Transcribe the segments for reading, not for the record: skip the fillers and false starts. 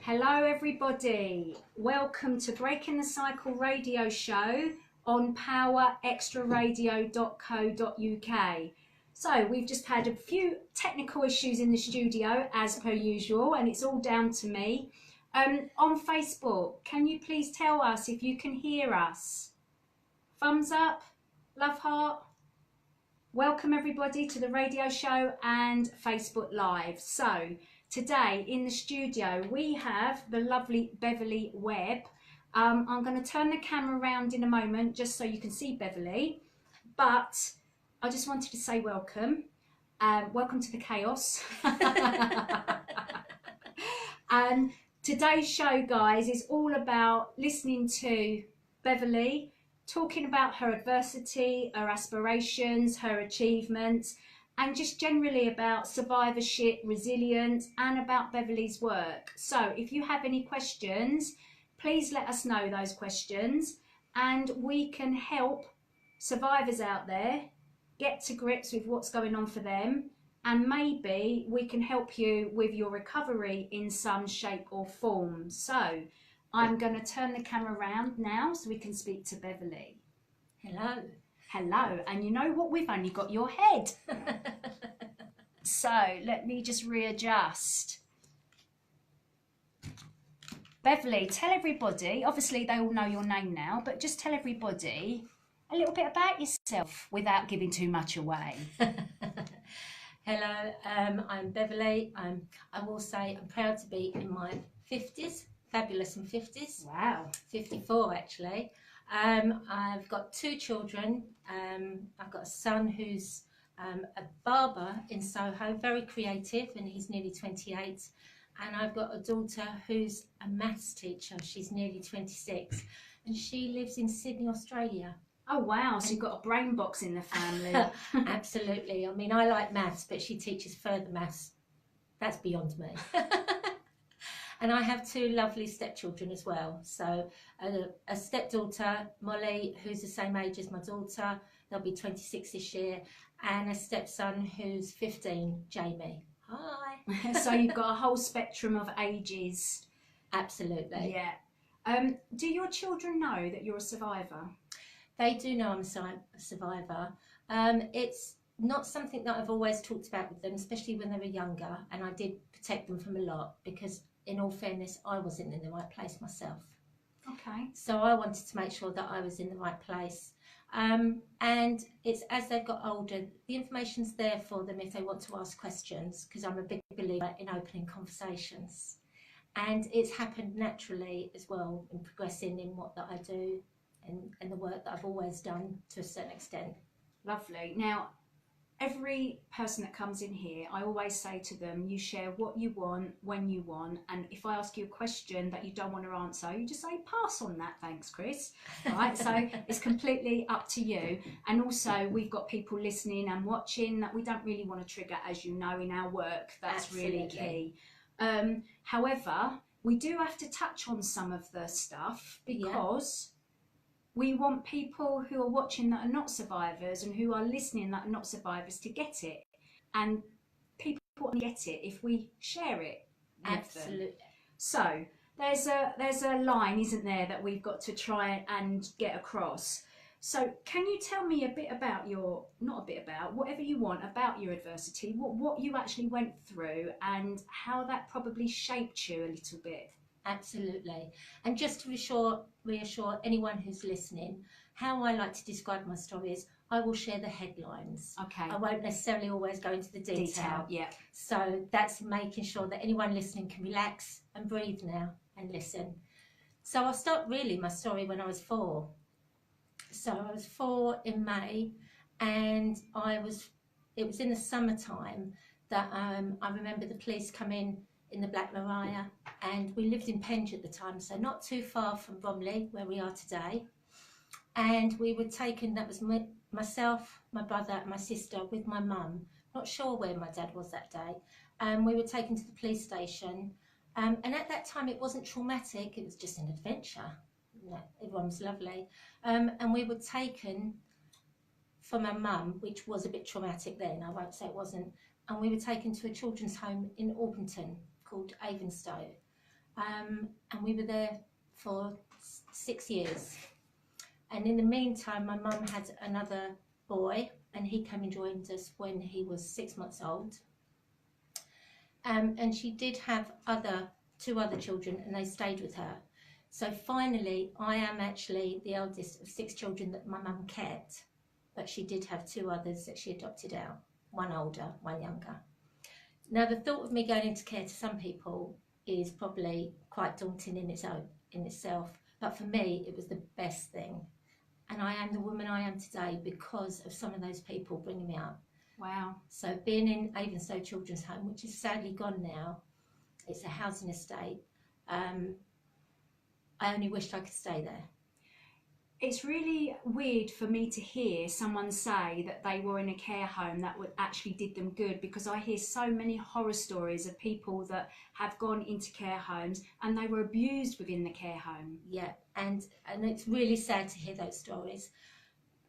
Hello everybody, welcome to Breaking the Cycle radio show on powerextraradio.co.uk. So we've just had a few technical issues in the studio as per usual, and it's all down to me. On Facebook, can you please tell us if you can hear us? Thumbs up, love heart. Welcome everybody to the radio show and Facebook Live. So today in the studio we have the lovely Beverley Webb. I'm going to turn the camera around in a moment just so you can see Beverley, but I just wanted to say welcome. Welcome to the chaos. And today's show, guys, is all about listening to Beverley talking about her adversity, her aspirations, her achievements, and just generally about survivorship, resilience, and about Beverley's work. So if you have any questions, please let us know those questions, and we can help survivors out there get to grips with what's going on for them, and maybe we can help you with your recovery in some shape or form. So I'm going to turn the camera around now so we can speak to Beverley. Hello. Hello. And you know what? We've only got your head. So let me just readjust. Beverley, tell everybody, obviously they all know your name now, but just tell everybody a little bit about yourself without giving too much away. Hello, I'm Beverley. I will say I'm proud to be in my 50s. Fabulous in 50s. Wow. 54 actually. I've got two children. I've got a son who's a barber in Soho, very creative, and he's nearly 28. And I've got a daughter who's a maths teacher. She's nearly 26, and she lives in Sydney, Australia. Oh wow, so you've got a brain box in the family. Absolutely. I mean, I like maths, but she teaches further maths. That's beyond me. And I have two lovely stepchildren as well. So a stepdaughter, Molly, who's the same age as my daughter. They'll be 26 this year. And a stepson who's 15, Jamie. Hi. So you've got a whole spectrum of ages. Absolutely. Yeah. Do your children know that you're a survivor? They do know I'm a survivor. It's not something that I've always talked about with them, especially when they were younger. And I did protect them from a lot because, in all fairness, I wasn't in the right place myself. Okay. So I wanted to make sure that I was in the right place. And it's as they've got older, the information's there for them if they want to ask questions, because I'm a big believer in opening conversations. And it's happened naturally as well in progressing in what that I do and the work that I've always done to a certain extent. Lovely. Now, every person that comes in here, I always say to them, you share what you want, when you want, and if I ask you a question that you don't want to answer, you just say, pass on that, thanks, Chris. Right? So it's completely up to you. And also, we've got people listening and watching that we don't really want to trigger, as you know, in our work. That's Absolutely. Really key. However, we do have to touch on some of the stuff because we want people who are watching that are not survivors and who are listening that are not survivors to get it. And people get it if we share it with Absolutely. them. So there's a line, isn't there, that we've got to try and get across. So can you tell me a bit about whatever you want about your adversity, what you actually went through and how that probably shaped you a little bit? Absolutely. And just to reassure anyone who's listening, how I like to describe my story is I will share the headlines. Okay. I won't necessarily always go into the detail. Yeah. So that's making sure that anyone listening can relax and breathe now and listen. So I'll start really my story when I was 4. So I was 4 in May, and it was in the summertime that I remember the police come in the Black Maria, and we lived in Penge at the time, so not too far from Bromley, where we are today. And we were taken, that was myself, my brother and my sister with my mum, not sure where my dad was that day. We were taken to the police station, and at that time it wasn't traumatic, it was just an adventure. Everyone was lovely. And we were taken for my mum, which was a bit traumatic then, I won't say it wasn't, and we were taken to a children's home in Orpington called Avonstowe. and we were there for 6 years. And in the meantime, my mum had another boy, and he came and joined us when he was 6 months old. And she did have two other children, and they stayed with her. So finally, I am actually the eldest of 6 children that my mum kept, but she did have 2 others that she adopted out, one older, one younger. Now, the thought of me going into care to some people is probably quite daunting in itself, but for me, it was the best thing. And I am the woman I am today because of some of those people bringing me up. Wow. So being in Avonstowe Children's Home, which is sadly gone now, it's a housing estate, I only wished I could stay there. It's really weird for me to hear someone say that they were in a care home that actually did them good, because I hear so many horror stories of people that have gone into care homes and they were abused within the care home. Yeah, and it's really sad to hear those stories.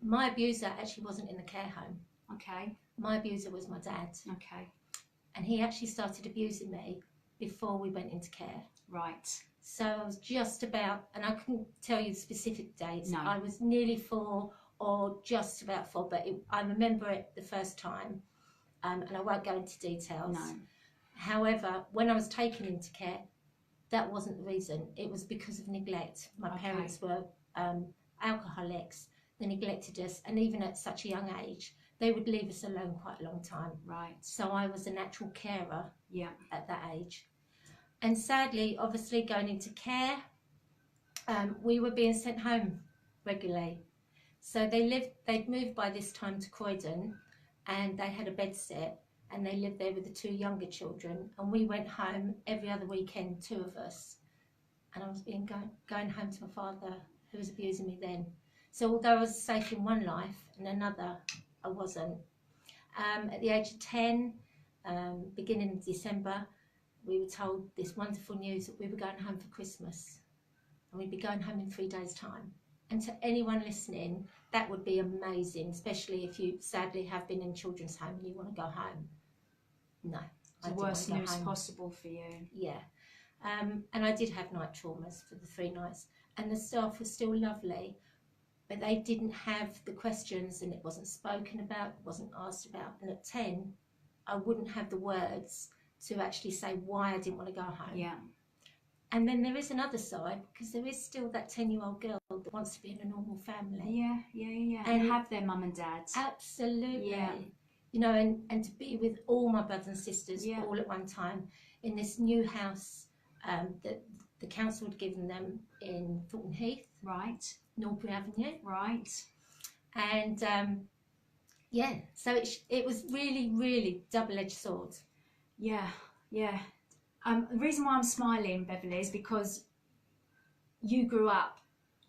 My abuser actually wasn't in the care home. Okay. My abuser was my dad. Okay. And he actually started abusing me before we went into care. Right. So I was just about, and I couldn't tell you the specific dates. No. I was nearly 4 or just about 4, but I remember it the first time, and I won't go into details. No. However, when I was taken into care, that wasn't the reason. It was because of neglect. My parents were alcoholics. They neglected us, and even at such a young age, they would leave us alone quite a long time. Right. So I was a natural carer. Yeah. At that age. And sadly, obviously going into care, we were being sent home regularly. So they'd moved by this time to Croydon, and they had a bed set, and they lived there with the 2 younger children, and we went home every other weekend, 2 of us. And I was going home to my father, who was abusing me then. So although I was safe in one life, in another I wasn't. At the age of 10, beginning of December, we were told this wonderful news that we were going home for Christmas, and we'd be going home in 3 days' time. And to anyone listening, that would be amazing, especially if you sadly have been in children's home and you want to go home. No. The worst news possible for you. Yeah. And I did have night traumas for the 3 nights, and the staff were still lovely, but they didn't have the questions, and it wasn't spoken about, it wasn't asked about. And at 10, I wouldn't have the words to actually say why I didn't want to go home. Yeah. And then there is another side, because there is still that 10-year-old girl that wants to be in a normal family. Yeah. And have their mum and dad. Absolutely. Yeah. You know, and to be with all my brothers and sisters all at one time in this new house that the council had given them in Thornton Heath. Right. Norbury Avenue. Right. And so it was really, really double-edged sword. Yeah. The reason why I'm smiling, Beverley, is because you grew up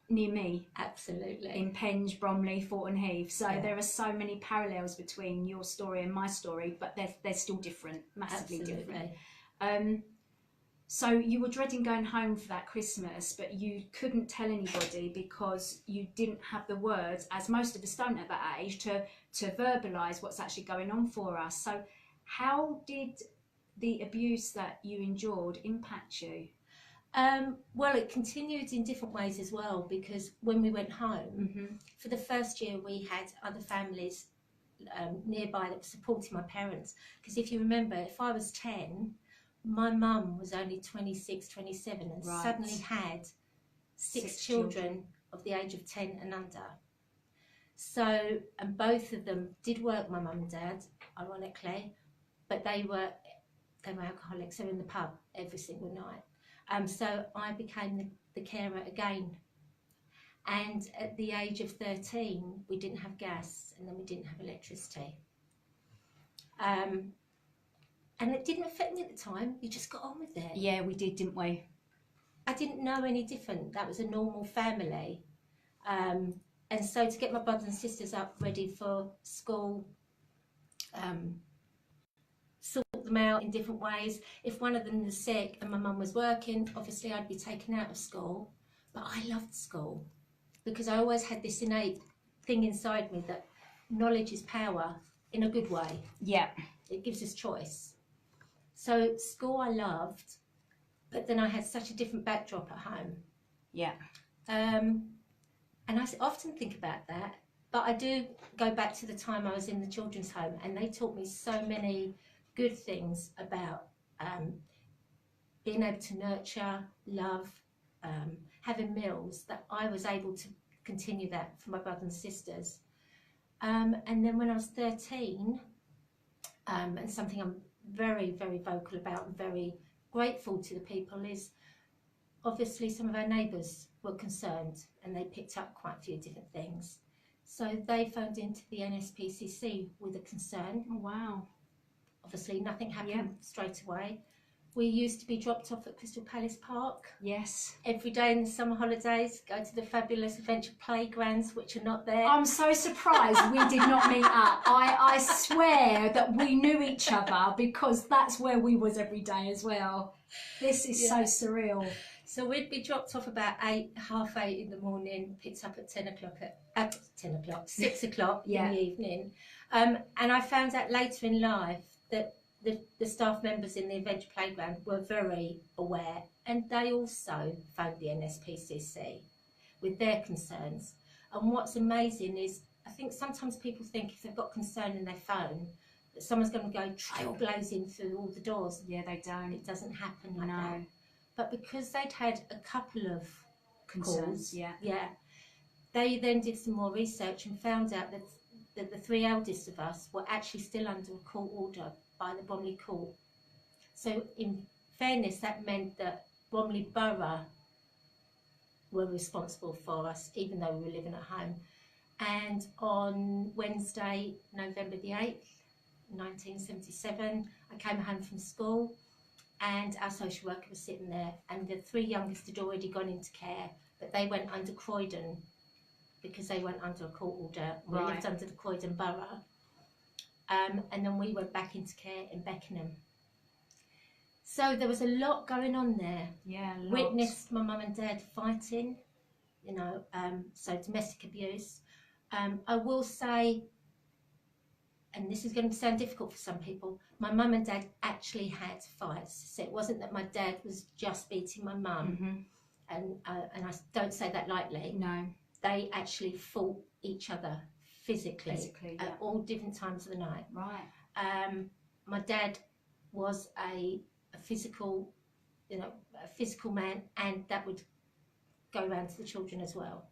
near me. Absolutely. In Penge, Bromley, Thornton Heath. So there are so many parallels between your story and my story, but they're still different, massively different. So you were dreading going home for that Christmas, but you couldn't tell anybody because you didn't have the words, as most of us don't at that age, to verbalise what's actually going on for us. So how did the abuse that you endured impact you? Well, it continued in different ways as well, because when we went home, for the first year we had other families nearby that were supporting my parents. Because if you remember, if I was 10, my mum was only 26, 27 and suddenly had six children of the age of 10 and under. So, and both of them did work, my mum and dad, ironically, but they were alcoholics. They were in the pub every single night. So I became the carer again. And at the age of 13, we didn't have gas, and then we didn't have electricity. And it didn't affect me at the time. You just got on with it. Yeah, we did, didn't we? I didn't know any different. That was a normal family. And so to get my brothers and sisters up ready for school, sort them out in different ways. If one of them was sick and my mum was working, obviously I'd be taken out of school. But I loved school because I always had this innate thing inside me that knowledge is power in a good way. Yeah. It gives us choice. So school I loved, but then I had such a different backdrop at home. Yeah. And I often think about that, but I do go back to the time I was in the children's home, and they taught me so many good things about being able to nurture, love, having meals, that I was able to continue that for my brothers and sisters. And then when I was 13, and something I'm very, very vocal about and very grateful to the people is, obviously some of our neighbours were concerned and they picked up quite a few different things. So they phoned into the NSPCC with a concern. Oh, wow. Obviously nothing happened straight away. We used to be dropped off at Crystal Palace Park. Yes. Every day in the summer holidays, go to the fabulous adventure playgrounds, which are not there. I'm so surprised we did not meet up. I swear that we knew each other, because that's where we was every day as well. This is so surreal. So we'd be dropped off about 8:30 in the morning, picked up at 6 o'clock in the evening. And I found out later in life that the staff members in the adventure playground were very aware, and they also phoned the NSPCC with their concerns. And what's amazing is, I think sometimes people think if they've got concern in their phone, that someone's going to go trailblazing through all the doors. Yeah, they don't. It doesn't happen like that. But because they'd had a couple of concerns, calls, they then did some more research and found out that the 3 eldest of us were actually still under a court order by the Bromley Court. So in fairness, that meant that Bromley Borough were responsible for us, even though we were living at home. And on Wednesday, November the 8th, 1977, I came home from school, and our social worker was sitting there, and the 3 youngest had already gone into care, but they went under Croydon because they went under a court order. We lived under the Croydon Borough. And then we went back into care in Beckenham. So there was a lot going on there. Yeah, Witnessed my mum and dad fighting, so domestic abuse. I will say, and this is going to sound difficult for some people, my mum and dad actually had fights. So it wasn't that my dad was just beating my mum, and I don't say that lightly. No. They actually fought each other physically at all different times of the night. Right. My dad was a physical, a physical man, and that would go around to the children as well.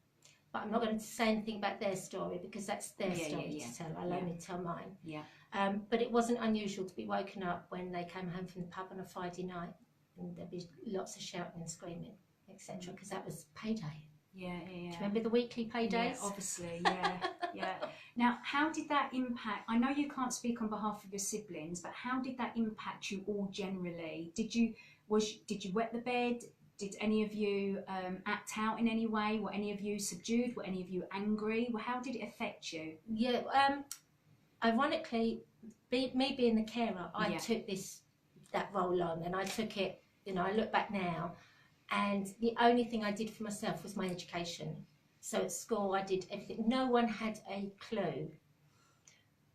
But I'm not going to say anything about their story, because that's their story to tell. I'll only tell mine. Yeah. But it wasn't unusual to be woken up when they came home from the pub on a Friday night, and there'd be lots of shouting and screaming, etc., because that was payday. Yeah. Do you remember the weekly paydays? Yeah, obviously, yeah. Now, how did that impact? I know you can't speak on behalf of your siblings, but how did that impact you all generally? Did you wet the bed? Did any of you act out in any way? Were any of you subdued? Were any of you angry? Well, how did it affect you? Yeah, ironically, me being the carer, I took that role on, and I took it. I look back now, and the only thing I did for myself was my education. So at school, I did everything. No one had a clue.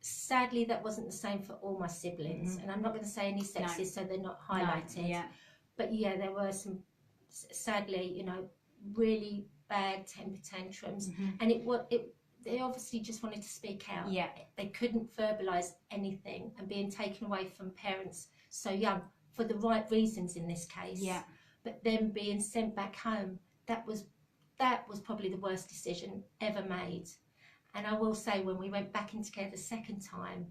Sadly, that wasn't the same for all my siblings, and I'm not going to say any sexist, so they're not highlighted. No, but yeah, there were some, sadly, really bad temper tantrums, and they obviously just wanted to speak out. Yeah, they couldn't verbalise anything, and being taken away from parents so young for the right reasons in this case. Yeah. But then being sent back home, that was probably the worst decision ever made. And I will say, when we went back into care the second time,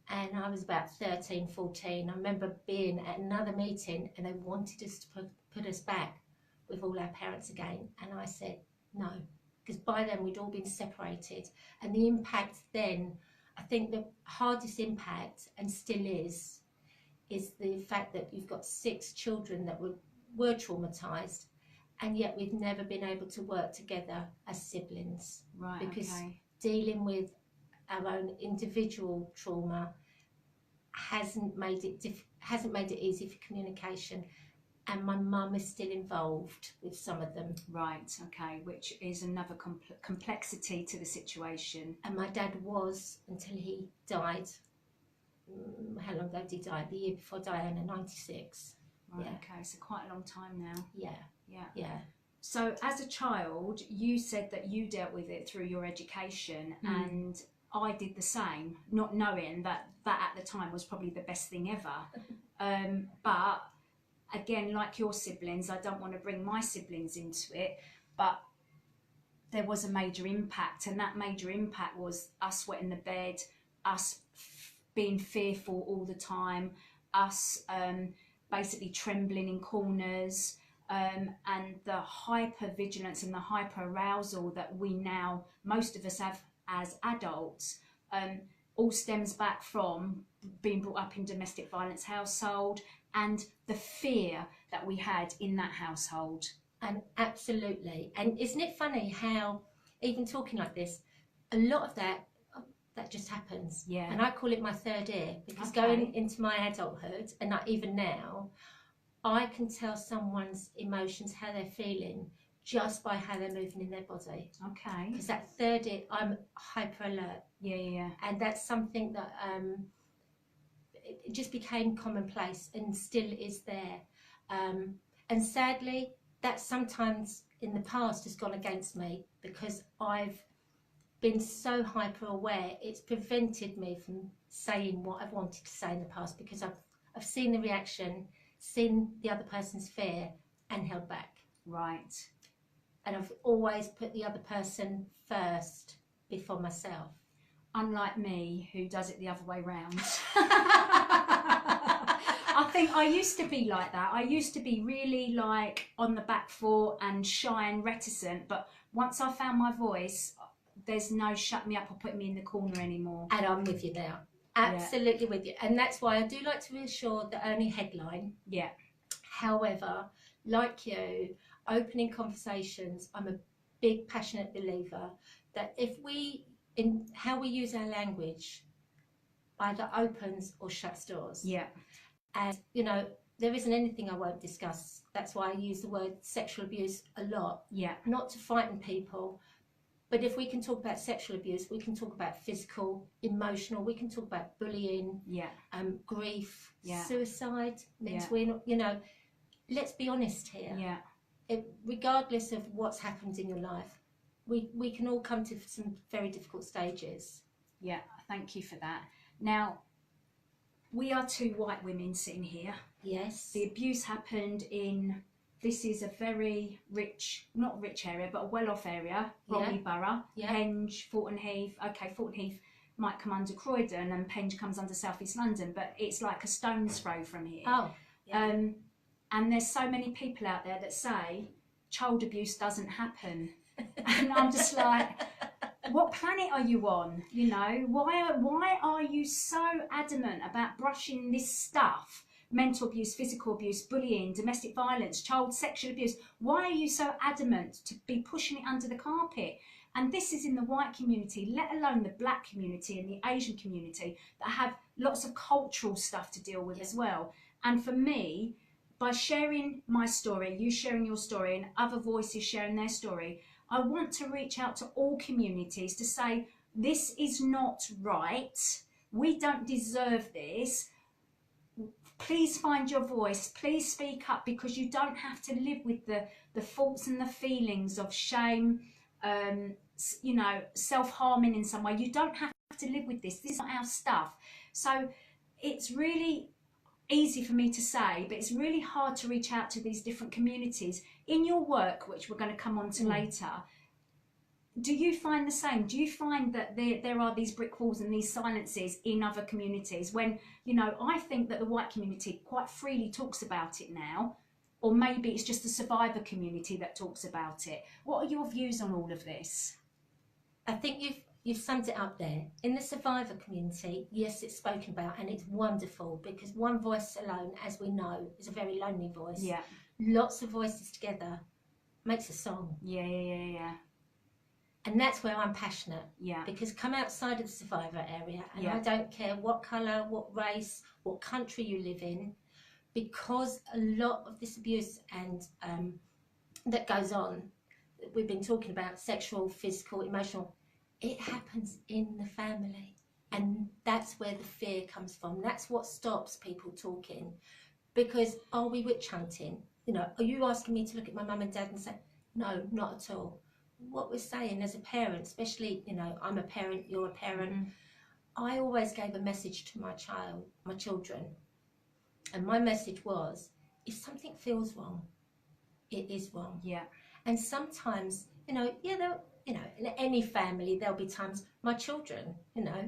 and I was about 13, 14, I remember being at another meeting, and they wanted us to put us back with all our parents again. And I said no, because by then we'd all been separated. And the impact then, I think the hardest impact, and still is the fact that you've got 6 children that were traumatised, and yet we've never been able to work together as siblings. Right. Because dealing with our own individual trauma hasn't made it easy for communication, and my mum is still involved with some of them. Right. Okay. Which is another complexity to the situation. And my dad was, until he died. How long ago did he die? The year before Diana, 96. Right, Yeah. okay, so quite a long time now. Yeah. Yeah. Yeah. So as a child, you said that you dealt with it through your education, and I did the same, not knowing that at the time was probably the best thing ever. But again, like your siblings, I don't want to bring my siblings into it, but there was a major impact, and that major impact was us wetting the bed, us being fearful all the time, us basically trembling in corners, and the hyper vigilance and the hyper arousal that we now, most of us have as adults, all stems back from being brought up in domestic violence household and the fear that we had in that household. And absolutely. And isn't it funny how, even talking like this, a lot of that just happens. Yeah. And I call it my third ear, because Okay. going into my adulthood, and even now, I can tell someone's emotions, how they're feeling, just by how they're moving in their body. Okay. Because that third ear, I'm hyper alert. Yeah. And that's something that it just became commonplace and still is there. And sadly, that sometimes in the past has gone against me, because I've been so hyper aware, it's prevented me from saying what I've wanted to say in the past, because I've seen the reaction, seen the other person's fear, and held back. Right. And I've always put the other person first before myself. Unlike me, who does it the other way round. I think I used to be like that. I used to be really like on the back foot and shy and reticent, but once I found my voice, there's no shut me up or put me in the corner anymore. And I'm with you now. Absolutely with you. And that's why I do like to reassure the only headline. Yeah. However, like you, opening conversations, I'm a big passionate believer that if we, in how we use our language, either opens or shuts doors. Yeah. And, there isn't anything I won't discuss. That's why I use the word sexual abuse a lot. Yeah. Not to frighten people, but if we can talk about sexual abuse, we can talk about physical, emotional, we can talk about bullying, grief, suicide, let's be honest here. Yeah. Regardless of what's happened in your life, we can all come to some very difficult stages. Yeah, thank you for that. Now, we are two white women sitting here. Yes. The abuse happened in, this is a very rich, not rich area, but a well-off area, Bromley Borough, Penge, Fulton Heath. Okay, Fulton Heath might come under Croydon and Penge comes under South East London, but it's like a stone's throw from here. Oh. Yeah. And there's so many people out there that say child abuse doesn't happen. And I'm just like, what planet are you on? Why are you so adamant about brushing this stuff? Mental abuse, physical abuse, bullying, domestic violence, child sexual abuse. Why are you so adamant to be pushing it under the carpet? And this is in the white community, let alone the black community and the Asian community that have lots of cultural stuff to deal with as well. And for me, by sharing my story, you sharing your story, and other voices sharing their story, I want to reach out to all communities to say, this is not right. We don't deserve this. Please find your voice. Please speak up, because you don't have to live with the thoughts and the feelings of shame, self-harming in some way. You don't have to live with this. This is not our stuff. So it's really easy for me to say, but it's really hard to reach out to these different communities. In your work, which we're going to come on to later, do you find the same? Do you find that there are these brick walls and these silences in other communities when, I think that the white community quite freely talks about it now, or maybe it's just the survivor community that talks about it? What are your views on all of this? I think you've summed it up there. In the survivor community, yes, it's spoken about, and it's wonderful, because one voice alone, as we know, is a very lonely voice. Yeah. Lots of voices together makes a song. Yeah. And that's where I'm passionate. Yeah. Because come outside of the survivor area, and I don't care what colour, what race, what country you live in, because a lot of this abuse and that goes on, we've been talking about sexual, physical, emotional, it happens in the family. And that's where the fear comes from. That's what stops people talking. Because are we witch hunting? You know, are you asking me to look at my mum and dad and say, no, not at all? What we're saying as a parent, especially, you know, I'm a parent, you're a parent, I always gave a message to my children. And my message was, if something feels wrong, it is wrong. Yeah. And sometimes, you know, in any family, there'll be times, my children, you know,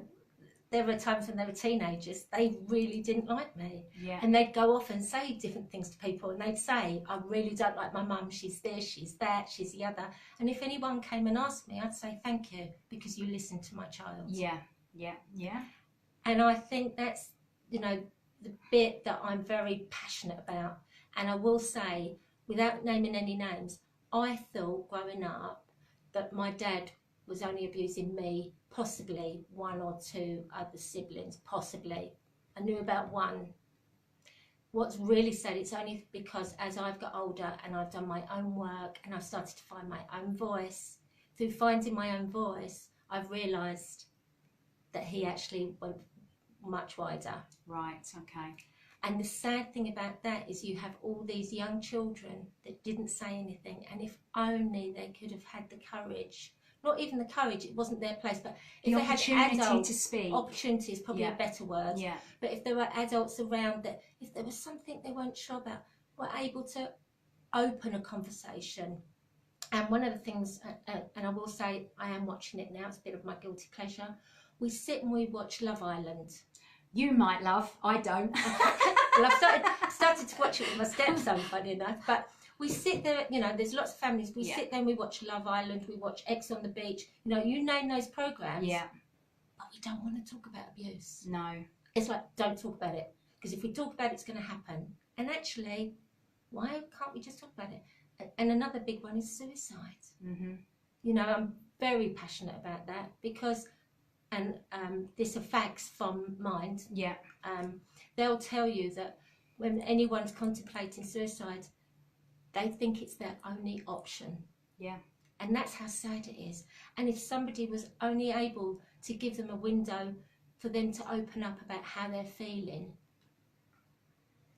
there were times when they were teenagers, they really didn't like me. Yeah. And they'd go off and say different things to people, and they'd say, I really don't like my mum, she's this, she's that, she's the other. And if anyone came and asked me, I'd say, thank you, because you listened to my child. Yeah, yeah, yeah. And I think that's, you know, the bit that I'm very passionate about. And I will say, without naming any names, I thought growing up that my dad was only abusing me, possibly one or two other siblings, possibly. I knew about one. What's really sad, it's only because as I've got older and I've done my own work and I've started to find my own voice, through finding my own voice, I've realised that he actually went much wider. Right, okay. And the sad thing about that is you have all these young children that didn't say anything, and if only they could have had the courage, not even the courage, it wasn't their place, but if they had adults, to speak. opportunity is probably a better word, Yeah. but if there were adults around that, if there was something they weren't sure about, were able to open a conversation. And one of the things, and I will say, I am watching it now, it's a bit of my guilty pleasure, we sit and we watch Love Island. You might, love, I don't. Well, I've started to watch it with my stepson, funny enough, but we sit there, you know, there's lots of families, we sit there and we watch Love Island, we watch X on the Beach, you know, you name those programmes, but we don't want to talk about abuse. No. It's like, don't talk about it, because if we talk about it, it's going to happen. And actually, why can't we just talk about it? And another big one is suicide. You know, I'm very passionate about that, because and this are facts from Mind. Yeah. They'll tell you that when anyone's contemplating suicide, they think it's their only option. Yeah. And that's how sad it is. And if somebody was only able to give them a window for them to open up about how they're feeling,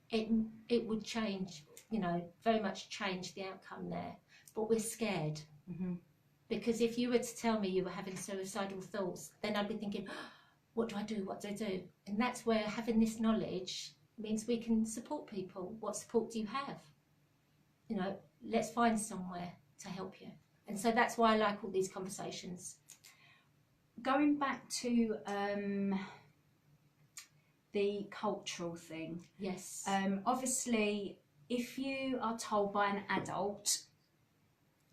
it would change, you know, very much change the outcome there. But we're scared. Because if you were to tell me you were having suicidal thoughts, then I'd be thinking, oh, what do I do? What do I do? And that's where having this knowledge means we can support people. What support do you have? You know, let's find somewhere to help you. And so that's why I like all these conversations. Going back to the cultural thing. Yes. Obviously, if you are told by an adult,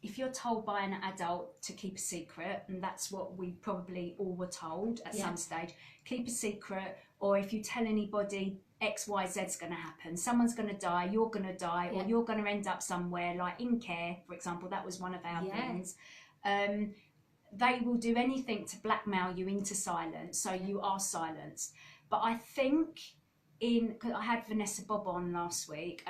if you're told by an adult to keep a secret, and that's what we probably all were told at some stage, keep a secret, or if you tell anybody X, Y, Z's going to happen, someone's going to die, you're going to die, or you're going to end up somewhere, like in care, for example, that was one of our things. They will do anything to blackmail you into silence, so you are silenced. But I think cause I had Vanessa Bob on last week,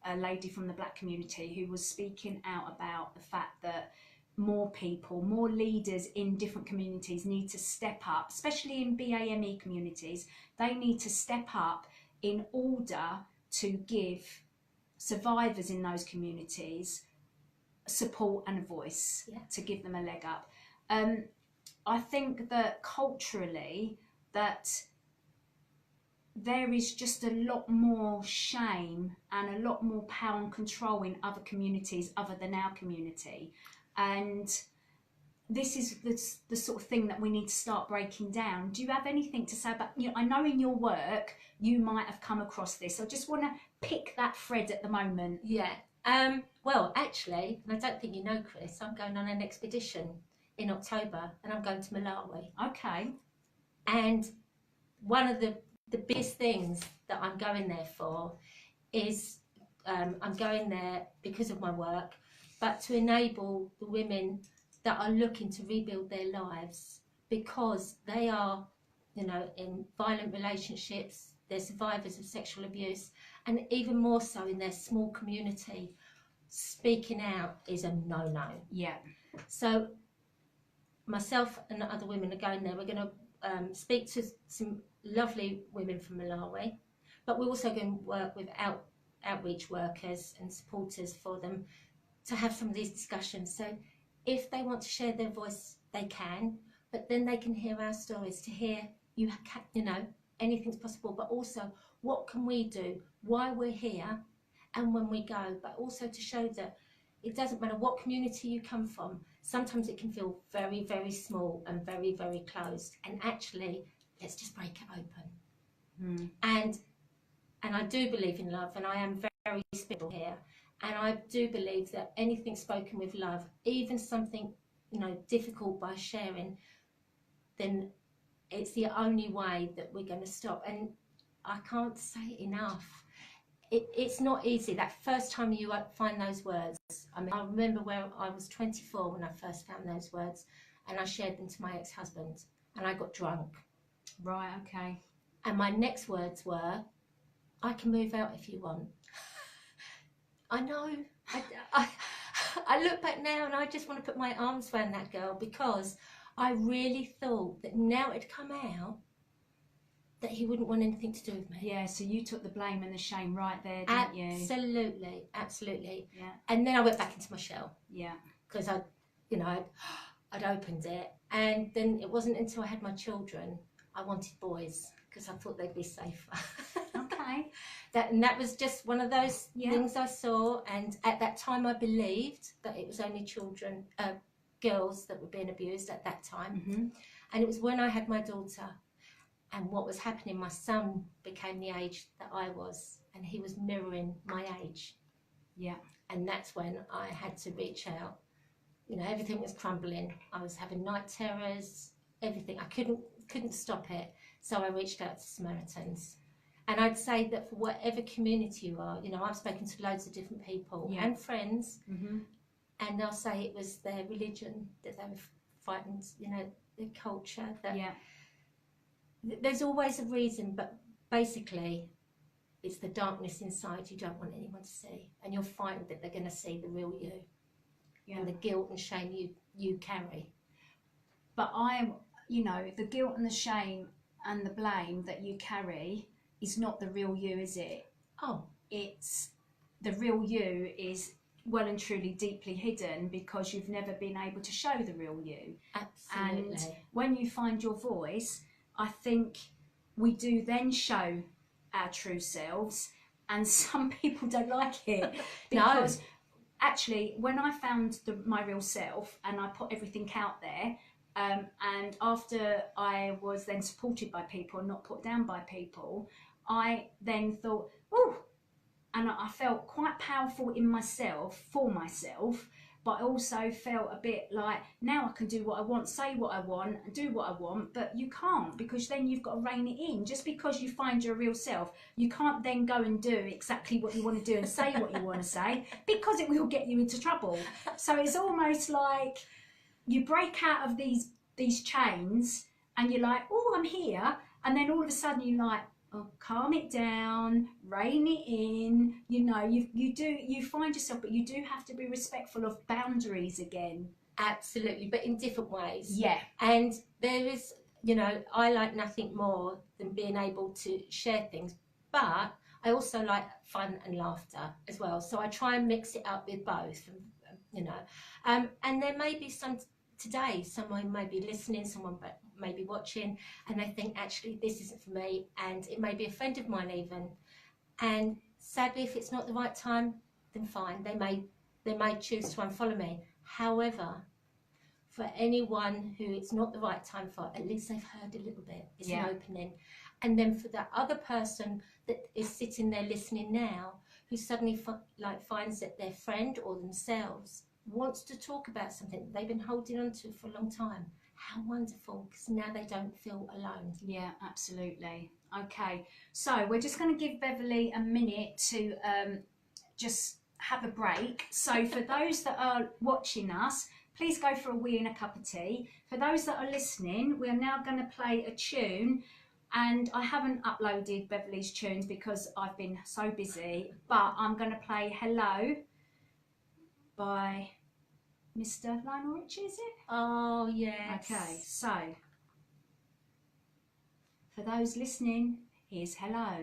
a lady from the black community who was speaking out about the fact that more people, more leaders in different communities need to step up, especially in BAME communities. They need to step up in order to give survivors in those communities support and a voice, to give them a leg up. I think that culturally that there is just a lot more shame and a lot more power and control in other communities other than our community. And this is the sort of thing that we need to start breaking down. Do you have anything to say about, you know, I know in your work you might have come across this. I just want to pick that thread at the moment. Yeah. Well, actually, and I don't think you know, Chris, I'm going on an expedition in October and I'm going to Malawi. Okay. And one of the biggest things that I'm going there for is I'm going there because of my work, but to enable the women that are looking to rebuild their lives, because they are, you know, in violent relationships, they're survivors of sexual abuse, and even more so in their small community, speaking out is a no-no. Yeah. So myself and the other women are going there. We're going to speak to some lovely women from Malawi, But we're also going to work with outreach workers and supporters for them to have some of these discussions. So if they want to share their voice, they can, but then they can hear our stories, to hear you know, anything's possible, but also what can we do, why we're here, and when we go, but also to show that it doesn't matter what community you come from. Sometimes it can feel very, very small and very, very closed, and actually, let's just break it open. And I do believe in love, and I am very spiritual here, and I do believe that anything spoken with love, even something, you know, difficult by sharing, then it's the only way that we're going to stop. And I can't say enough. It's not easy. That first time you find those words, I mean, I remember where I was 24 when I first found those words, and I shared them to my ex-husband, and I got drunk. Right, okay. And my next words were, I can move out if you want. I know. I look back now and I just want to put my arms around that girl, because I really thought that now it had come out that he wouldn't want anything to do with me. Yeah, so you took the blame and the shame right there, didn't you? Absolutely, absolutely. Yeah. And then I went back into my shell. Yeah. Because I'd opened it, and then it wasn't until I had my children I wanted boys, because I thought they'd be safer. Okay. That was just one of those things I saw, and at that time I believed that it was only children, girls that were being abused at that time. And it was when I had my daughter, and what was happening, my son became the age that I was, and he was mirroring my age. Yeah. And that's when I had to reach out. You know, everything was crumbling. I was having night terrors, everything. I couldn't stop it. So I reached out to Samaritans. And I'd say that for whatever community you are, you know, I've spoken to loads of different people and friends, and they'll say it was their religion that they were fighting, you know, their culture. That there's always a reason, but basically it's the darkness inside you don't want anyone to see, and you'll find that they're going to see the real you and the guilt and shame you carry. But you know, the guilt and the shame and the blame that you carry is not the real you, is it? Oh, it's the real you is well and truly deeply hidden, because you've never been able to show the real you. Absolutely. And when you find your voice, I think we do then show our true selves, and some people don't like it. Because actually, when I found my real self and I put everything out there, and after I was then supported by people and not put down by people, I then thought, oh, and I felt quite powerful in myself, for myself, but I also felt a bit like, now I can do what I want, say what I want, and do what I want, but you can't, because then you've got to rein it in. Just because you find your real self, you can't then go and do exactly what you want to do and say what you want to say, because it will get you into trouble. So it's almost like you break out of these chains, and you're like, oh, I'm here, and then all of a sudden you're like, oh, calm it down, rein it in. You know, you find yourself, but you do have to be respectful of boundaries again. Absolutely, but in different ways. Yeah. And there is, you know, I like nothing more than being able to share things, but I also like fun and laughter as well. So I try and mix it up with both, you know. And there may be today, someone may be listening, someone may be watching, and they think, actually, this isn't for me, and it may be a friend of mine even. And sadly, if it's not the right time, then fine. They may choose to unfollow me. However, for anyone who it's not the right time for, at least they've heard a little bit. It's an opening. And then for that other person that is sitting there listening now, who suddenly finds that their friend or themselves wants to talk about something that they've been holding on to for a long time. How wonderful, because now they don't feel alone. Yeah, absolutely. Okay, so we're just going to give Beverley a minute to just have a break. So for those that are watching us, please go for a wee and a cup of tea. For those that are listening, we're now going to play a tune, and I haven't uploaded Beverley's tunes because I've been so busy, but I'm going to play Hello by Mr. Lionel Richie, is it? Oh, yes. Okay, so for those listening, here's Hello.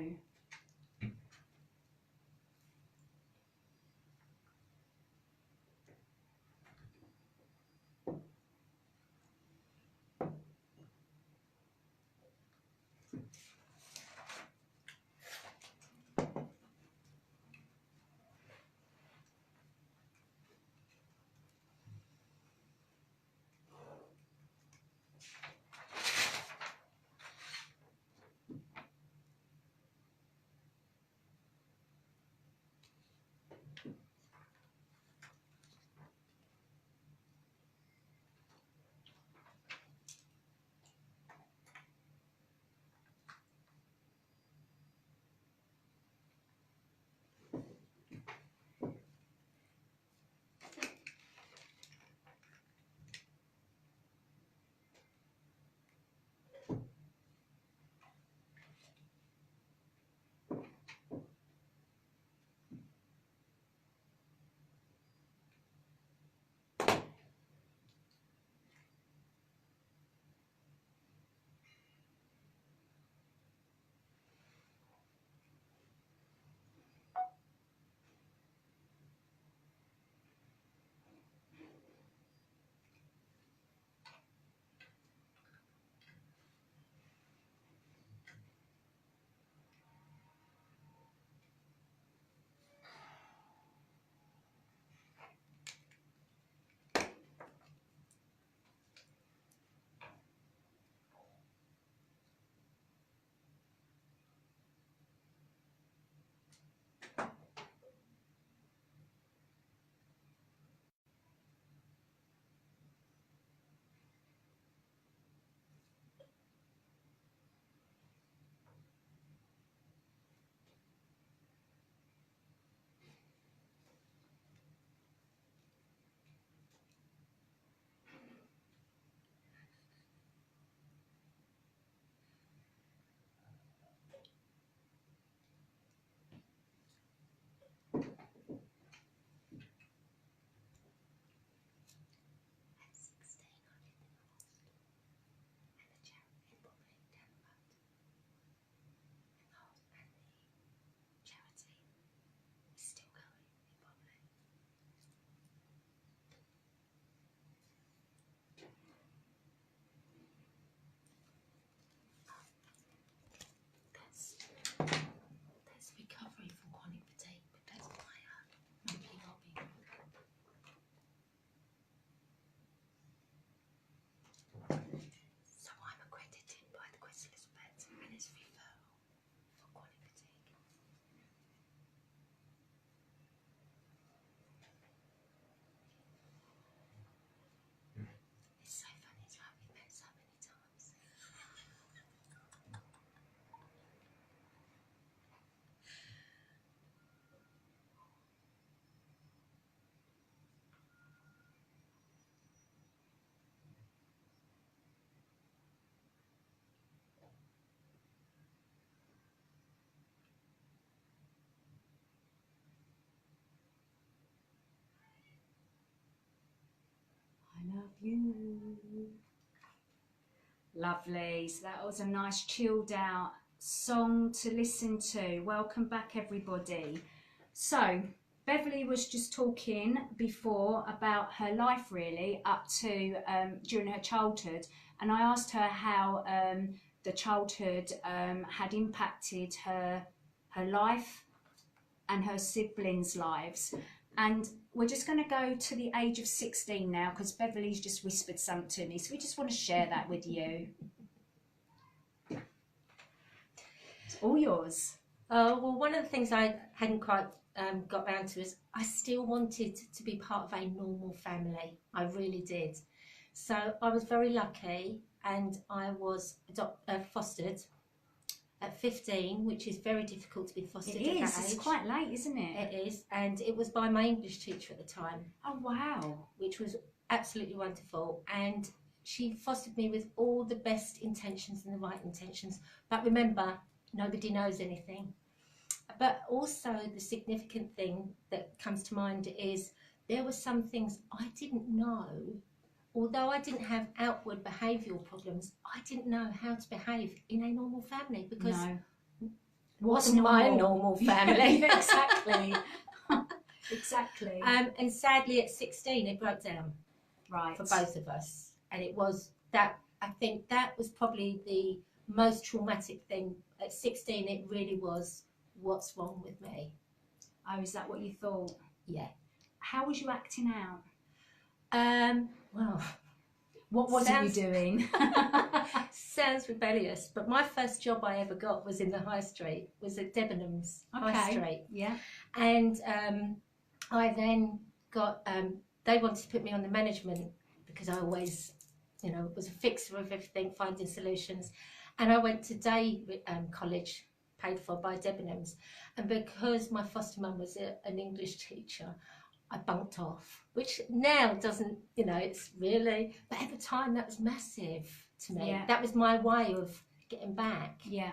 you. Lovely. So that was a nice chilled out song to listen to. Welcome back, everybody. So Beverley was just talking before about her life, really, up to during her childhood, and I asked her how the childhood had impacted her life and her siblings' lives. And we're just going to go to the age of 16 now, because Beverley's just whispered something to me, so we just want to share that with you. It's all yours. Oh, well, one of the things I hadn't quite got round to is I still wanted to be part of a normal family. I really did. So I was very lucky, and I was fostered at 15, which is very difficult to be fostered at that age. It's quite late, isn't it? It is, and it was by my English teacher at the time. Oh, wow. Which was absolutely wonderful. And she fostered me with all the best intentions and the right intentions. But remember, nobody knows anything. But also the significant thing that comes to mind is there were some things I didn't know. Although I didn't have outward behavioural problems, I didn't know how to behave in a normal family, because it wasn't my normal family. Exactly. Exactly. And sadly, at 16, it broke down. Right. For both of us. And it was that, I think that was probably the most traumatic thing. At 16, it really was, what's wrong with me? Oh, is that what you thought? Yeah. How was you acting out? Well, what was you doing? Sounds rebellious, but my first job I ever got was in the High Street, was at Debenhams High Street. Yeah. And I then got, they wanted to put me on the management, because I always, you know, was a fixer of everything, finding solutions. And I went to day college, paid for by Debenhams. And because my foster mum was an English teacher, I bunked off, which now doesn't, you know, it's really, but at the time that was massive to me. Yeah. That was my way of getting back. Yeah.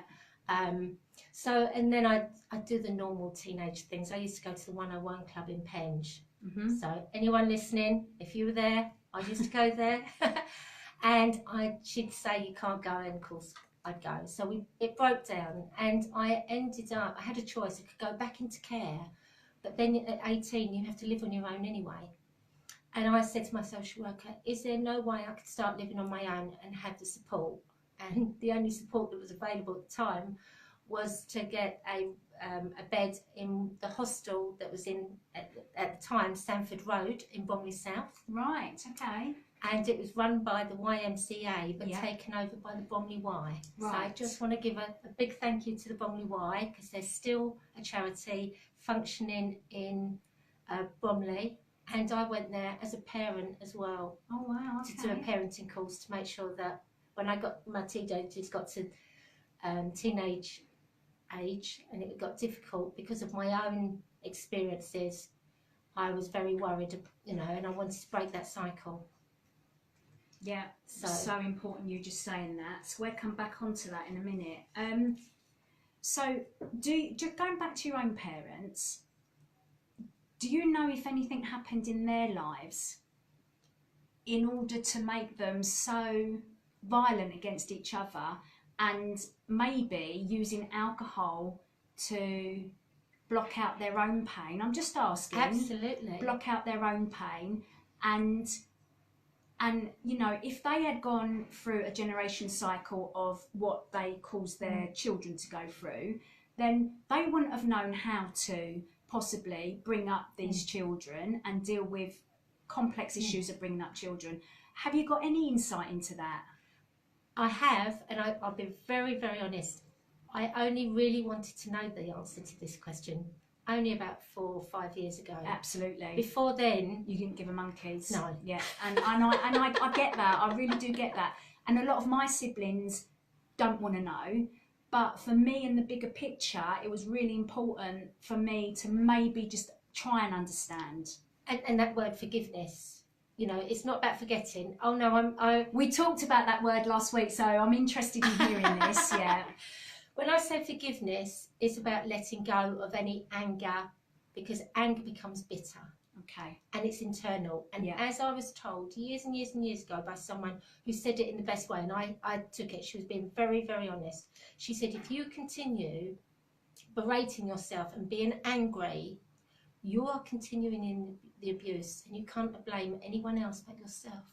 So, and then I do the normal teenage things. I used to go to the 101 Club in Penge. Mm-hmm. So anyone listening, if you were there, I used to go there. And she'd say you can't go, and of course I'd go. So it broke down, and I ended up, I had a choice. I could go back into care, but then at 18 you have to live on your own anyway. And I said to my social worker, is there no way I could start living on my own and have the support? And the only support that was available at the time was to get a bed in the hostel that was in, at the time, Stamford Road in Bromley South. Right, okay. And it was run by the YMCA, but Yeah. taken over by the Bromley Y. Right. So I just want to give a big thank you to the Bromley Y, because there's still a charity functioning in Bromley. And I went there as a parent as well. Oh, wow, okay. To do a parenting course to make sure that when I got my teenagers got to teenage age, and it got difficult because of my own experiences, I was very worried, you know, and I wanted to break that cycle. Yeah, so important you just saying that. So we'll come back onto that in a minute. So just going back to your own parents, do you know if anything happened in their lives in order to make them so violent against each other, and maybe using alcohol to block out their own pain? I'm just asking. Absolutely. Block out their own pain, and you know, if they had gone through a generation cycle of what they cause their children to go through, then they wouldn't have known how to possibly bring up these children and deal with complex issues of bringing up children. Have you got any insight into that? I have, and I'll be very, very honest. I only really wanted to know the answer to this question only about 4 or 5 years ago. Absolutely. Before then, you didn't give a monkeys. No. Yeah, and I get that. I really do get that. And a lot of my siblings don't want to know. But for me, in the bigger picture, it was really important for me to maybe just try and understand. And that word forgiveness, you know, it's not about forgetting. Oh no, we talked about that word last week, so I'm interested in hearing this. Yeah. When I say forgiveness, it's about letting go of any anger, because anger becomes bitter. Okay. And it's internal. And as I was told years and years and years ago by someone who said it in the best way, and I took it, she was being very, very honest. She said, if you continue berating yourself and being angry, you are continuing in the abuse, and you can't blame anyone else but yourself.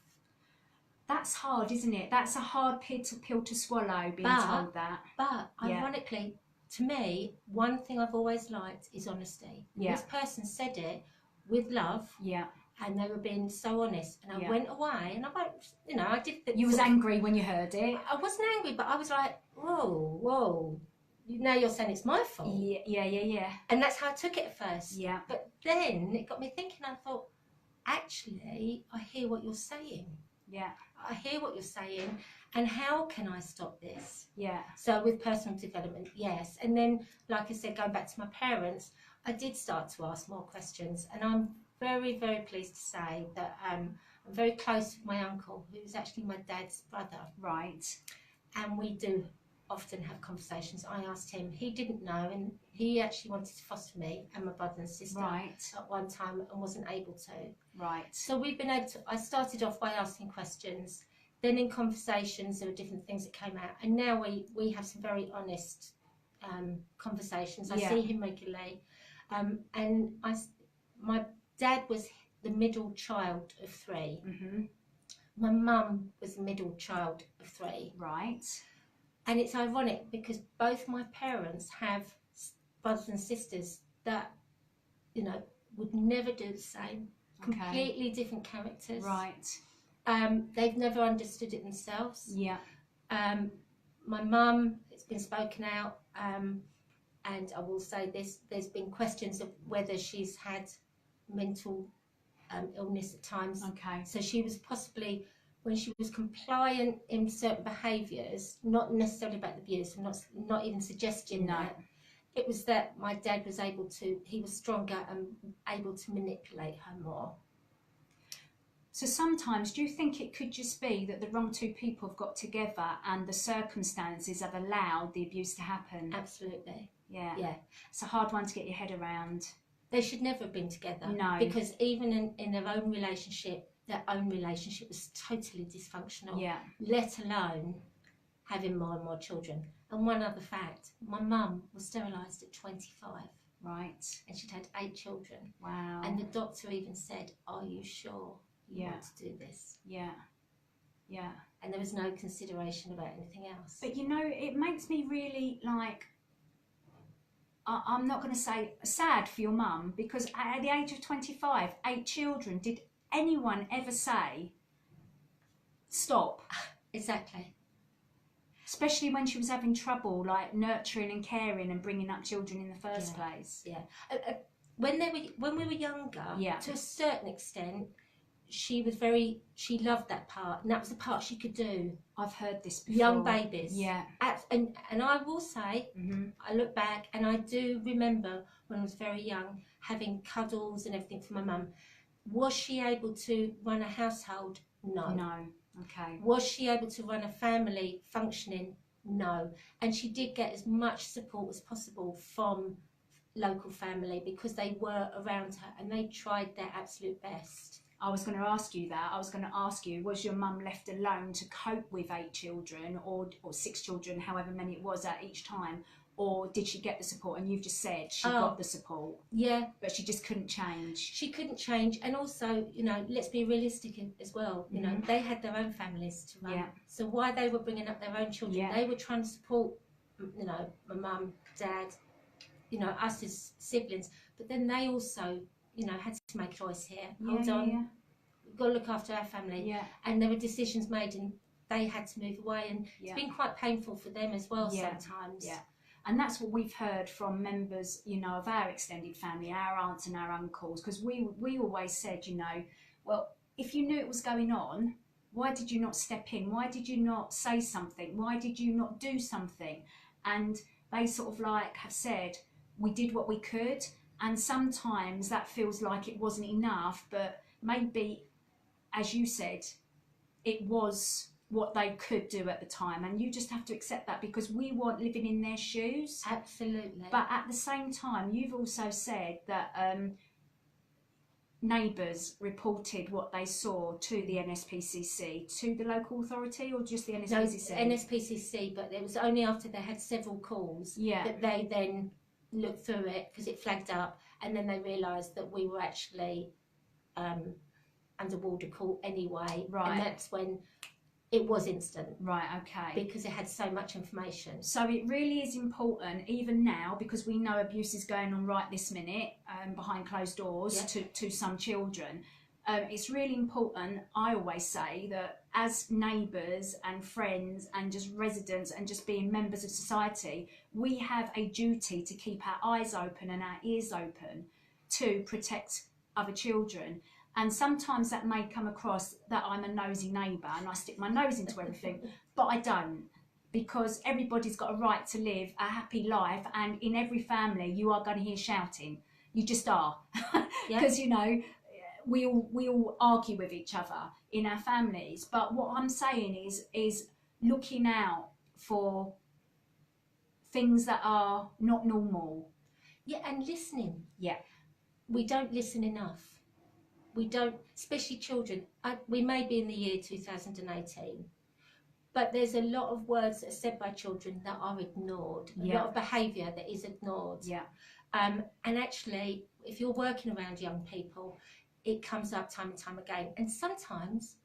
That's hard, isn't it? That's a hard pill to swallow, being told that. But ironically, to me, one thing I've always liked is honesty. This person said it with love. Yeah. And they were being so honest. And I went away, and I went, you know, I did. You was angry when you heard it. I wasn't angry, but I was like, whoa. Now you're saying it's my fault. Yeah. And that's how I took it at first. Yeah. But then it got me thinking. I thought, actually, I hear what you're saying. Yeah. I hear what you're saying, and how can I stop this? Yeah. So with personal development, yes. And then, like I said, going back to my parents, I did start to ask more questions, and I'm very, very pleased to say that I'm very close with my uncle, who's actually my dad's brother. Right. And we do often have conversations. I asked him, he didn't know, and he actually wanted to foster me and my brother and sister at one time and wasn't able to. Right. So we've been able to, I started off by asking questions, then in conversations there were different things that came out, and now we have some very honest conversations. I see him regularly, and my dad was the middle child of 3. Mm-hmm. My mum was the middle child of 3. Right. And it's ironic because both my parents have brothers and sisters that, you know, would never do the same. Okay. Completely different characters. Right. They've never understood it themselves. Yeah. My mum, it's been spoken out, and I will say this, there's been questions of whether she's had mental illness at times. Okay. So she was possibly, when she was compliant in certain behaviours, not necessarily about the abuse, I'm not even suggesting that. It was that my dad was able to, he was stronger and able to manipulate her more. So sometimes, do you think it could just be that the wrong two people have got together and the circumstances have allowed the abuse to happen? Absolutely. Yeah. Yeah. It's a hard one to get your head around. They should never have been together. No. Because even in their own relationship was totally dysfunctional. Yeah. Let alone having more and more children. And one other fact, my mum was sterilised at 25. Right. And she'd had 8 children. Wow. And the doctor even said, are you sure you want to do this? Yeah. Yeah. And there was no consideration about anything else. But you know, it makes me really like, I'm not going to say sad for your mum, because at the age of 25, 8 children, did anyone ever say, stop? Exactly. Especially when she was having trouble, like nurturing and caring and bringing up children in the first place. Yeah. When we were younger, to a certain extent, she loved that part, and that was the part she could do. I've heard this before. Young babies. Yeah. And I will say, I look back and I do remember when I was very young, having cuddles and everything for my mum. Was she able to run a household? No. No. Okay. Was she able to run a family functioning? No. And she did get as much support as possible from local family because they were around her and they tried their absolute best. I was going to ask you that. I was going to ask you, was your mum left alone to cope with 8 children or 6 children, however many it was at each time? Or did she get the support? And you've just said she got the support. Yeah. But she just couldn't change. She couldn't change. And also, you know, let's be realistic as well. You know, they had their own families to run. Yeah. So while they were bringing up their own children, they were trying to support, you know, my mum, dad, you know, us as siblings. But then they also, you know, had to make a choice here. Hold on. We've got to look after our family. Yeah. And there were decisions made and they had to move away. And it's been quite painful for them as well sometimes. Yeah. And that's what we've heard from members, you know, of our extended family, our aunts and our uncles, because we always said, you know, well, if you knew it was going on, why did you not step in? Why did you not say something? Why did you not do something? And they sort of like have said, we did what we could. And sometimes that feels like it wasn't enough, but maybe, as you said, it was what they could do at the time, and you just have to accept that because we weren't living in their shoes. Absolutely. But at the same time, you've also said that neighbours reported what they saw to the NSPCC, to the local authority, or just the NSPCC? No, NSPCC, but it was only after they had several calls that they then looked through it, because it flagged up, and then they realised that we were actually under Warder Court anyway. Right. And that's when it was instant. Right, okay. Because it had so much information. So it really is important, even now, because we know abuse is going on right this minute behind closed doors to some children. It's really important, I always say, that as neighbours and friends and just residents and just being members of society, we have a duty to keep our eyes open and our ears open to protect other children. And sometimes that may come across that I'm a nosy neighbour and I stick my nose into everything, but I don't, because everybody's got a right to live a happy life, and in every family you are going to hear shouting. You just are. Because, you know, we all argue with each other in our families. But what I'm saying is looking out for things that are not normal. Yeah, and listening. Yeah. We don't listen enough. We don't, especially children. We may be in the year 2018, but there's a lot of words that are said by children that are ignored. A lot of behaviour that is ignored. Yeah. And actually, if you're working around young people, it comes up time and time again. And sometimes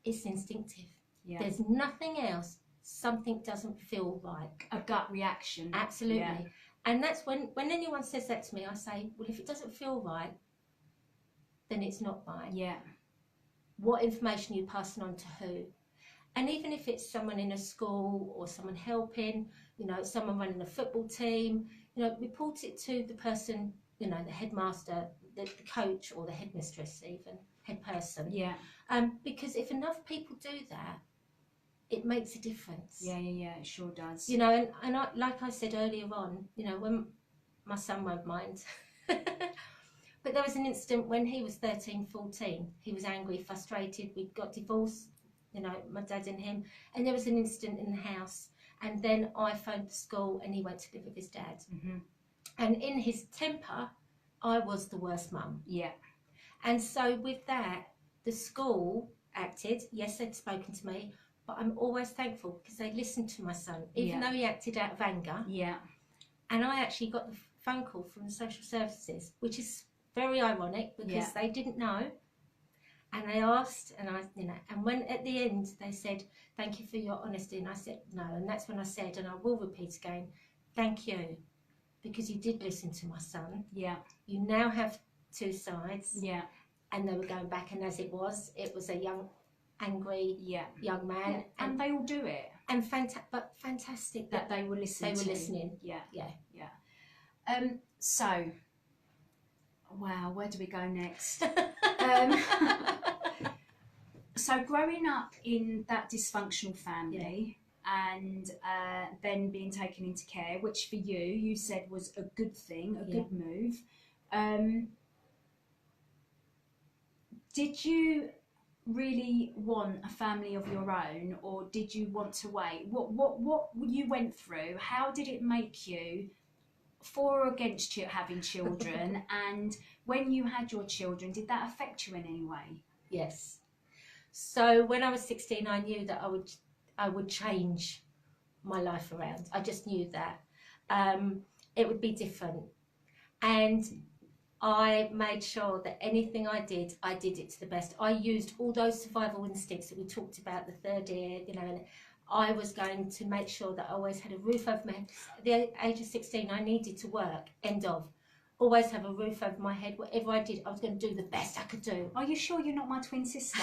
it's instinctive. Yeah. There's nothing else. Something doesn't feel right. A gut reaction. Absolutely. Yeah. And that's when anyone says that to me, I say, well, if it doesn't feel right, then it's not right. Yeah. What information are you passing on to who? And even if it's someone in a school or someone helping, you know, someone running a football team, you know, report it to the person, you know, the headmaster, the coach, or the headmistress, even head person. Yeah. Because if enough people do that, it makes a difference. Yeah, it sure does. You know, and I, like I said earlier on, you know, when my son won't mind. But there was an incident when he was 13, 14. He was angry, frustrated. We got divorced, you know, my dad and him. And there was an incident in the house. And then I phoned the school and he went to live with his dad. Mm-hmm. And in his temper, I was the worst mum. Yeah. And so with that, the school acted. Yes, they'd spoken to me, but I'm always thankful because they listened to my son, even though he acted out of anger. Yeah. And I actually got the phone call from the social services, which is very ironic because they didn't know, and they asked, and I, you know, and when at the end they said, "Thank you for your honesty," and I said no, and that's when I said, and I will repeat again, thank you, because you did listen to my son. Yeah. You now have two sides. Yeah. And they were going back, and as it was a young, angry young man, and they all do it, and fantastic that they were listening. They were listening. Yeah. So. Wow, where do we go next? So growing up in that dysfunctional family and then being taken into care, which for you said was a good thing, a good move. Did you really want a family of your own, or did you want to wait? What you went through, how did it make you? For or against you having children, and when you had your children, did that affect you in any way? Yes. So when I was 16, I knew that I would change my life around. I just knew that it would be different, and I made sure that anything I did it to the best. I used all those survival instincts that we talked about, the third ear, you know, and I was going to make sure that I always had a roof over my head. At the age of 16, I needed to work, end of. Always have a roof over my head. Whatever I did, I was going to do the best I could do. Are you sure you're not my twin sister?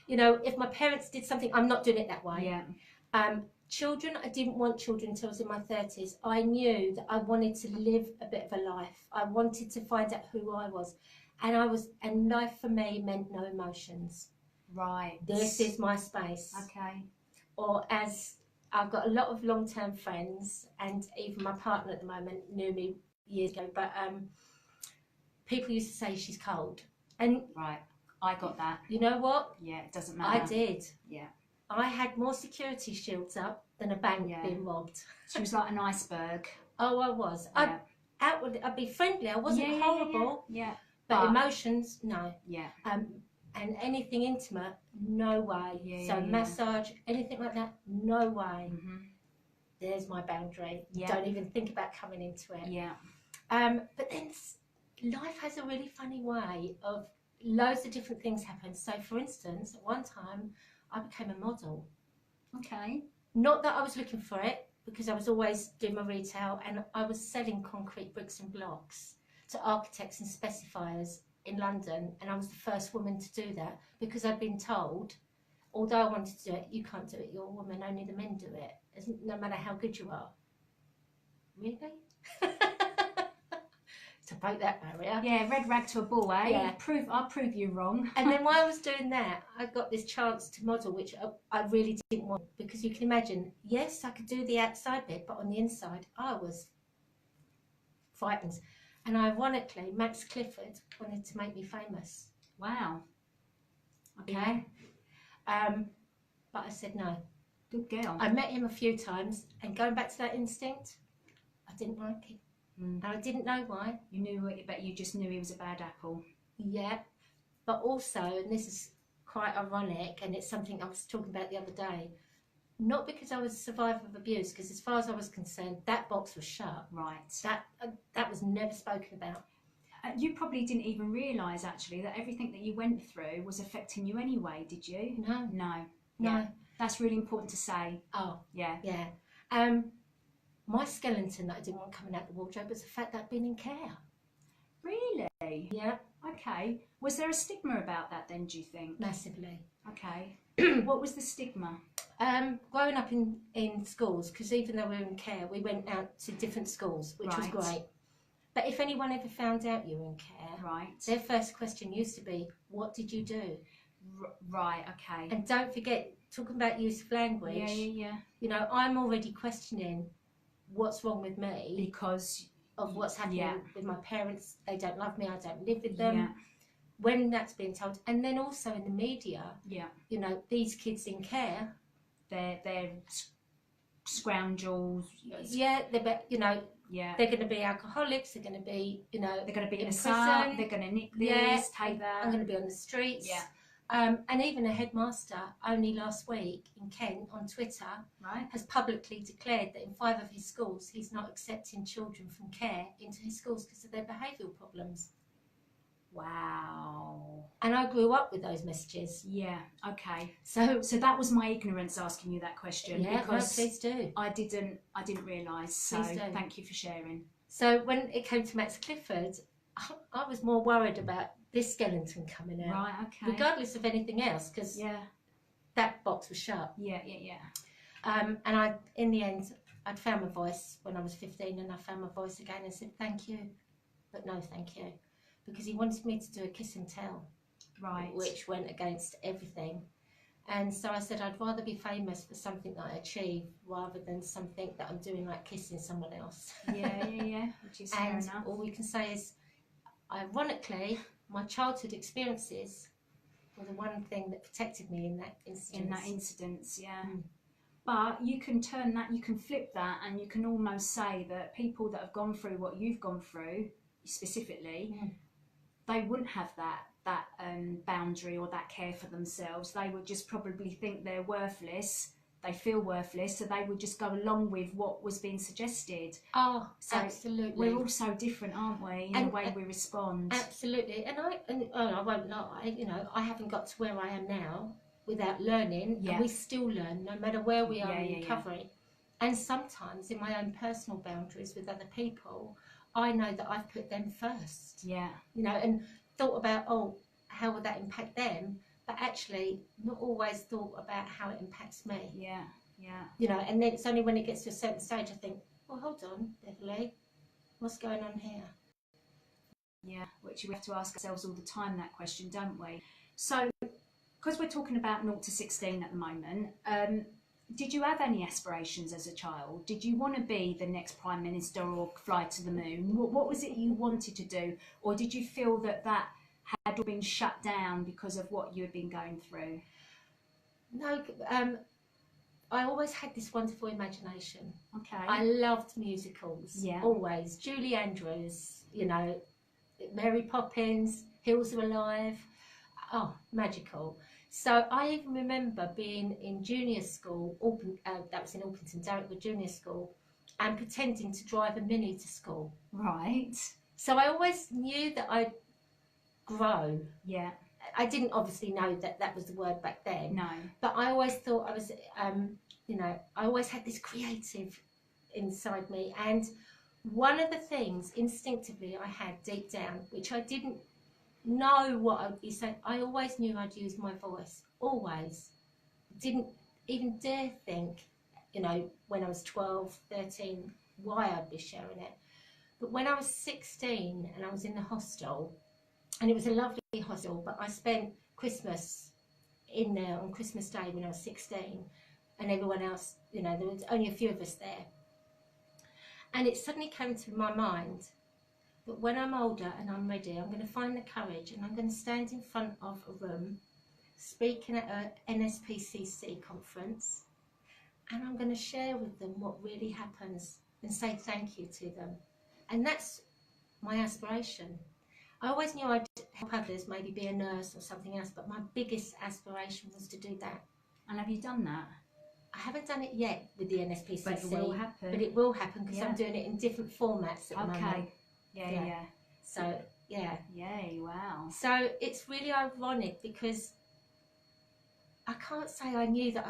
You know, if my parents did something, I'm not doing it that way. Yeah. Children, I didn't want children until I was in my 30s. I knew that I wanted to live a bit of a life. I wanted to find out who I was. And life for me meant no emotions. Right. This is my space. Okay. Or as I've got a lot of long-term friends, and even my partner at the moment knew me years ago, but people used to say she's cold. And right. I got that. You know what? Yeah, it doesn't matter. I did. Yeah. I had more security shields up than a bank being robbed. She was like an iceberg. Oh, I was. Yeah. outwardly, I'd be friendly. I wasn't horrible. Yeah. But emotions, no. Yeah. And anything intimate, no way. So massage, anything like that, no way. There's my boundary. Don't even think about coming into it. Yeah. But then life has a really funny way of loads of different things happen. So for instance, at one time I became a model. Okay. Not that I was looking for it, because I was always doing my retail, and I was selling concrete bricks and blocks to architects and specifiers in London, and I was the first woman to do that, because I'd been told, although I wanted to do it, you can't do it, you're a woman, only the men do it, no matter how good you are. Really? To break that barrier. Yeah, red rag to a bull, eh? Yeah. I'll prove you wrong. And then while I was doing that, I got this chance to model, which I really didn't want, because you can imagine, yes, I could do the outside bit, but on the inside, I was frightened. And ironically, Max Clifford wanted to make me famous. Wow. Okay. But I said no. Good girl. I met him a few times, and going back to that instinct, I didn't like it. And I didn't know why. You knew it, but you just knew he was a bad apple. Yeah. But also, and this is quite ironic, and it's something I was talking about the other day, not because I was a survivor of abuse, because as far as I was concerned, that box was shut. Right. That was never spoken about. You probably didn't even realise, actually, that everything that you went through was affecting you anyway, did you? No. No. No. Yeah. That's really important to say. Oh. Yeah. Yeah. My skeleton that I didn't want coming out the wardrobe was the fact that I'd been in care. Really? Yeah. Okay. Was there a stigma about that then, do you think? Massively. Okay. What was the stigma? Growing up in schools, because even though we were in care, we went out to different schools, which was great. But if anyone ever found out you were in care, their first question used to be, what did you do? Right, okay. And don't forget, talking about use of language, you know, I'm already questioning what's wrong with me because of what's happening with my parents. They don't love me, I don't live with them. When that's being told, and then also in the media, you know, these kids in care, they're scoundrels. Yeah, they're, you know, they're going to be alcoholics. They're going to be, you know, they're going to be in a prison. They're going to nick this, take that. I'm going to be on the streets. And even a headmaster only last week in Kent on Twitter has publicly declared that in 5 of his schools he's not accepting children from care into his schools because of their behavioural problems. Wow. And I grew up with those messages. Yeah, okay. So that was my ignorance asking you that question. Yeah, because no, please do. I didn't realise, so thank you for sharing. So when it came to Max Clifford, I was more worried about this skeleton coming out. Right, okay. Regardless of anything else, because that box was shut. Yeah. And I, in the end, I'd found my voice when I was 15, and I found my voice again and said, thank you, but no thank you. Because he wanted me to do a kiss and tell. Right. Which went against everything. And so I said, I'd rather be famous for something that I achieve rather than something that I'm doing like kissing someone else. Yeah. Which is fair enough. All we can say is, ironically, my childhood experiences were the one thing that protected me in that instance. But you can turn that, you can flip that, and you can almost say that people that have gone through what you've gone through, specifically, they wouldn't have that boundary or that care for themselves. They would just probably think they're worthless. They feel worthless, so they would just go along with what was being suggested. Oh, so absolutely. We're all so different, aren't we, in the way we respond? Absolutely. And I won't lie, you know, I haven't got to where I am now without learning, and we still learn, no matter where we are in recovery. And sometimes in my own personal boundaries with other people, I know that I've put them first. Yeah. You know, and thought about, how would that impact them? But actually not always thought about how it impacts me. Yeah. You know, and then it's only when it gets to a certain stage I think, well, hold on, Beverley, what's going on here? Yeah, which we have to ask ourselves all the time, that question, don't we? So, because we're talking about 0 to 16 at the moment, did you have any aspirations as a child? Did you want to be the next Prime Minister or fly to the moon? What was it you wanted to do? Or did you feel that had been shut down because of what you had been going through? No, I always had this wonderful imagination. Okay. I loved musicals. Yeah. Always. Julie Andrews, you know, Mary Poppins, Hills Are Alive. Oh, magical. So I even remember being in junior school, that was in Orpington, Darwickwood Junior School, and pretending to drive a Mini to school. Right. So I always knew that I'd grow. Yeah. I didn't obviously know that that was the word back then. No. But I always thought I was, you know, I always had this creative inside me. And one of the things instinctively I had deep down, which I didn't know what I would be saying, I always knew I'd use my voice. Always. Didn't even dare think, you know, when I was 12, 13, why I'd be sharing it. But when I was 16 and I was in the hostel, and it was a lovely hostel, but I spent Christmas in there on Christmas Day when I was 16, and everyone else, you know, there was only a few of us there. And it suddenly came to my mind that when I'm older and I'm ready, I'm going to find the courage and I'm going to stand in front of a room, speaking at an NSPCC conference, and I'm going to share with them what really happens and say thank you to them. And that's my aspiration. I always knew I'd help others, maybe be a nurse or something else, but my biggest aspiration was to do that. And have you done that? I haven't done it yet with the NSPCC. But it will happen. But it will happen because I'm doing it in different formats at the moment. Okay. Yeah. So, yeah. Yay, wow. So it's really ironic because I can't say I knew that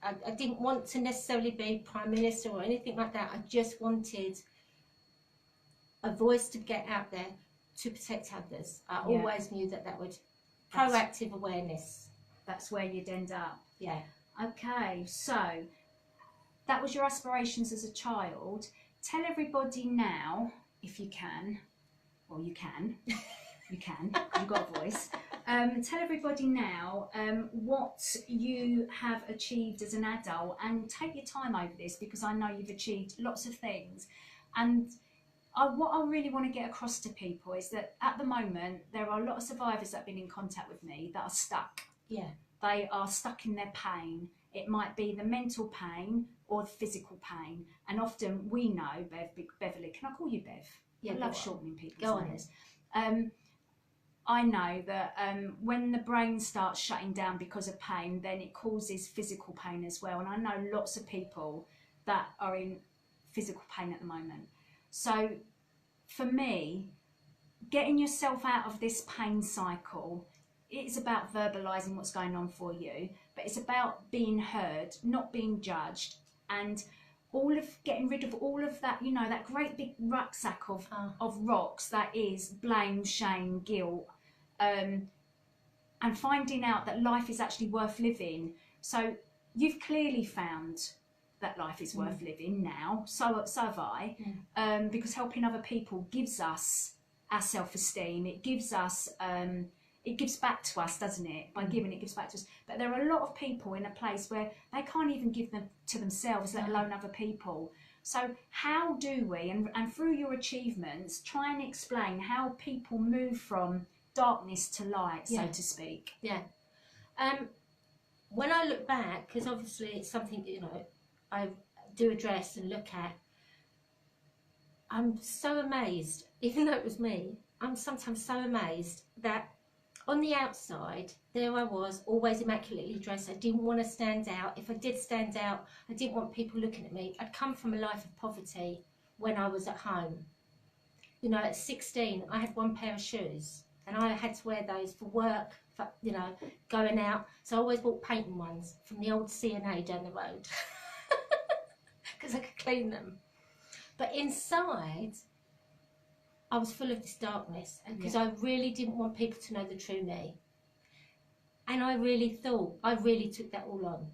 I didn't want to necessarily be Prime Minister or anything like that. I just wanted a voice to get out there to protect others. I always knew that that would proactive awareness. That's where you'd end up. Yeah. Okay, so that was your aspirations as a child. Tell everybody now, if you can, well, you can, you've got a voice. Tell everybody now what you have achieved as an adult, and take your time over this because I know you've achieved lots of things. And what I really want to get across to people is that at the moment there are a lot of survivors that have been in contact with me that are stuck. Yeah. They are stuck in their pain. It might be the mental pain or the physical pain. And often we know, Beverley, can I call you Bev? Yeah, I love shortening people's Go on. names. I know that when the brain starts shutting down because of pain, then it causes physical pain as well. And I know lots of people that are in physical pain at the moment. So for me, getting yourself out of this pain cycle, it's about verbalizing what's going on for you, but it's about being heard, not being judged, and getting rid of all of that, you know, that great big rucksack of rocks that is blame, shame, guilt, and finding out that life is actually worth living. So you've clearly found that life is worth living now, so have I, because helping other people gives us our self-esteem. It gives us it gives back to us, doesn't it? By giving, it gives back to us. But there are a lot of people in a place where they can't even give them to themselves, let alone other people. So how do we, and through your achievements, try and explain how people move from darkness to light, so to speak? Yeah. When I look back, because obviously it's something, you know, I do address and look at, I'm so amazed, even though it was me, I'm sometimes so amazed that on the outside, there I was, always immaculately dressed. I didn't want to stand out. If I did stand out, I didn't want people looking at me. I'd come from a life of poverty when I was at home. You know, at 16, I had one pair of shoes, and I had to wear those for work, for, you know, going out. So I always bought painting ones from the old C&A down the road, because I could clean them. But inside, I was full of this darkness, because I really didn't want people to know the true me. And I really took that all on.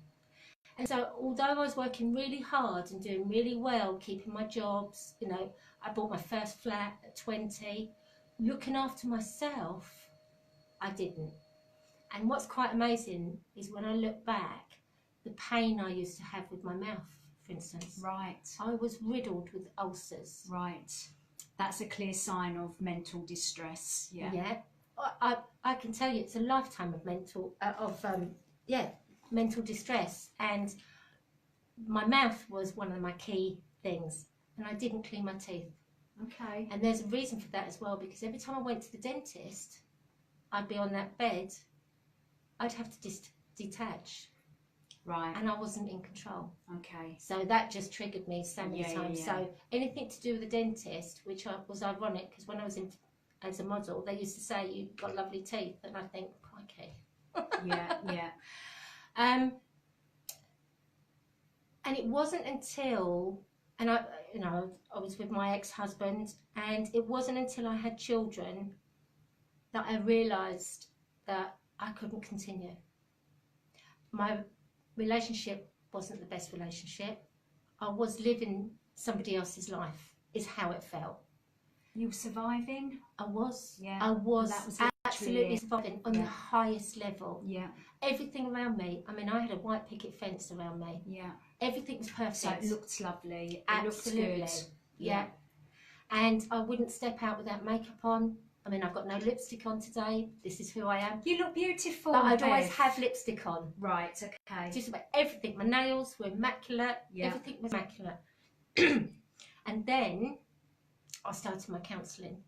And so although I was working really hard and doing really well, keeping my jobs, you know, I bought my first flat at 20, looking after myself, I didn't. And what's quite amazing is when I look back, the pain I used to have with my mouth, for instance. Right. I was riddled with ulcers. Right. That's a clear sign of mental distress. Yeah. Yeah. I can tell you it's a lifetime of mental distress. And my mouth was one of my key things, and I didn't clean my teeth. Okay. And there's a reason for that as well, because every time I went to the dentist, I'd be on that bed, I'd have to detach. Right. And I wasn't in control. Okay. So that just triggered me so many times. Yeah. So anything to do with the dentist, which was ironic, because when I was in as a model, they used to say, you've got lovely teeth. And I think, crikey. Yeah. And it wasn't until, and I was with my ex-husband, and it wasn't until I had children that I realised that I couldn't continue. My relationship wasn't the best relationship. I was living somebody else's life, is how it felt. You were surviving? I was. Yeah. I was, that was absolutely surviving on the highest level. Yeah. Everything around me, I mean, I had a white picket fence around me. Yeah. Everything was perfect. So it looked lovely. It Absolutely. looked good. Yeah. And I wouldn't step out without makeup on. I mean, I've got no lipstick on today. This is who I am. You look beautiful. But I'd always have lipstick on. Right, okay. Just about everything. My nails were immaculate. Yeah. Everything was immaculate. And then I started my counselling.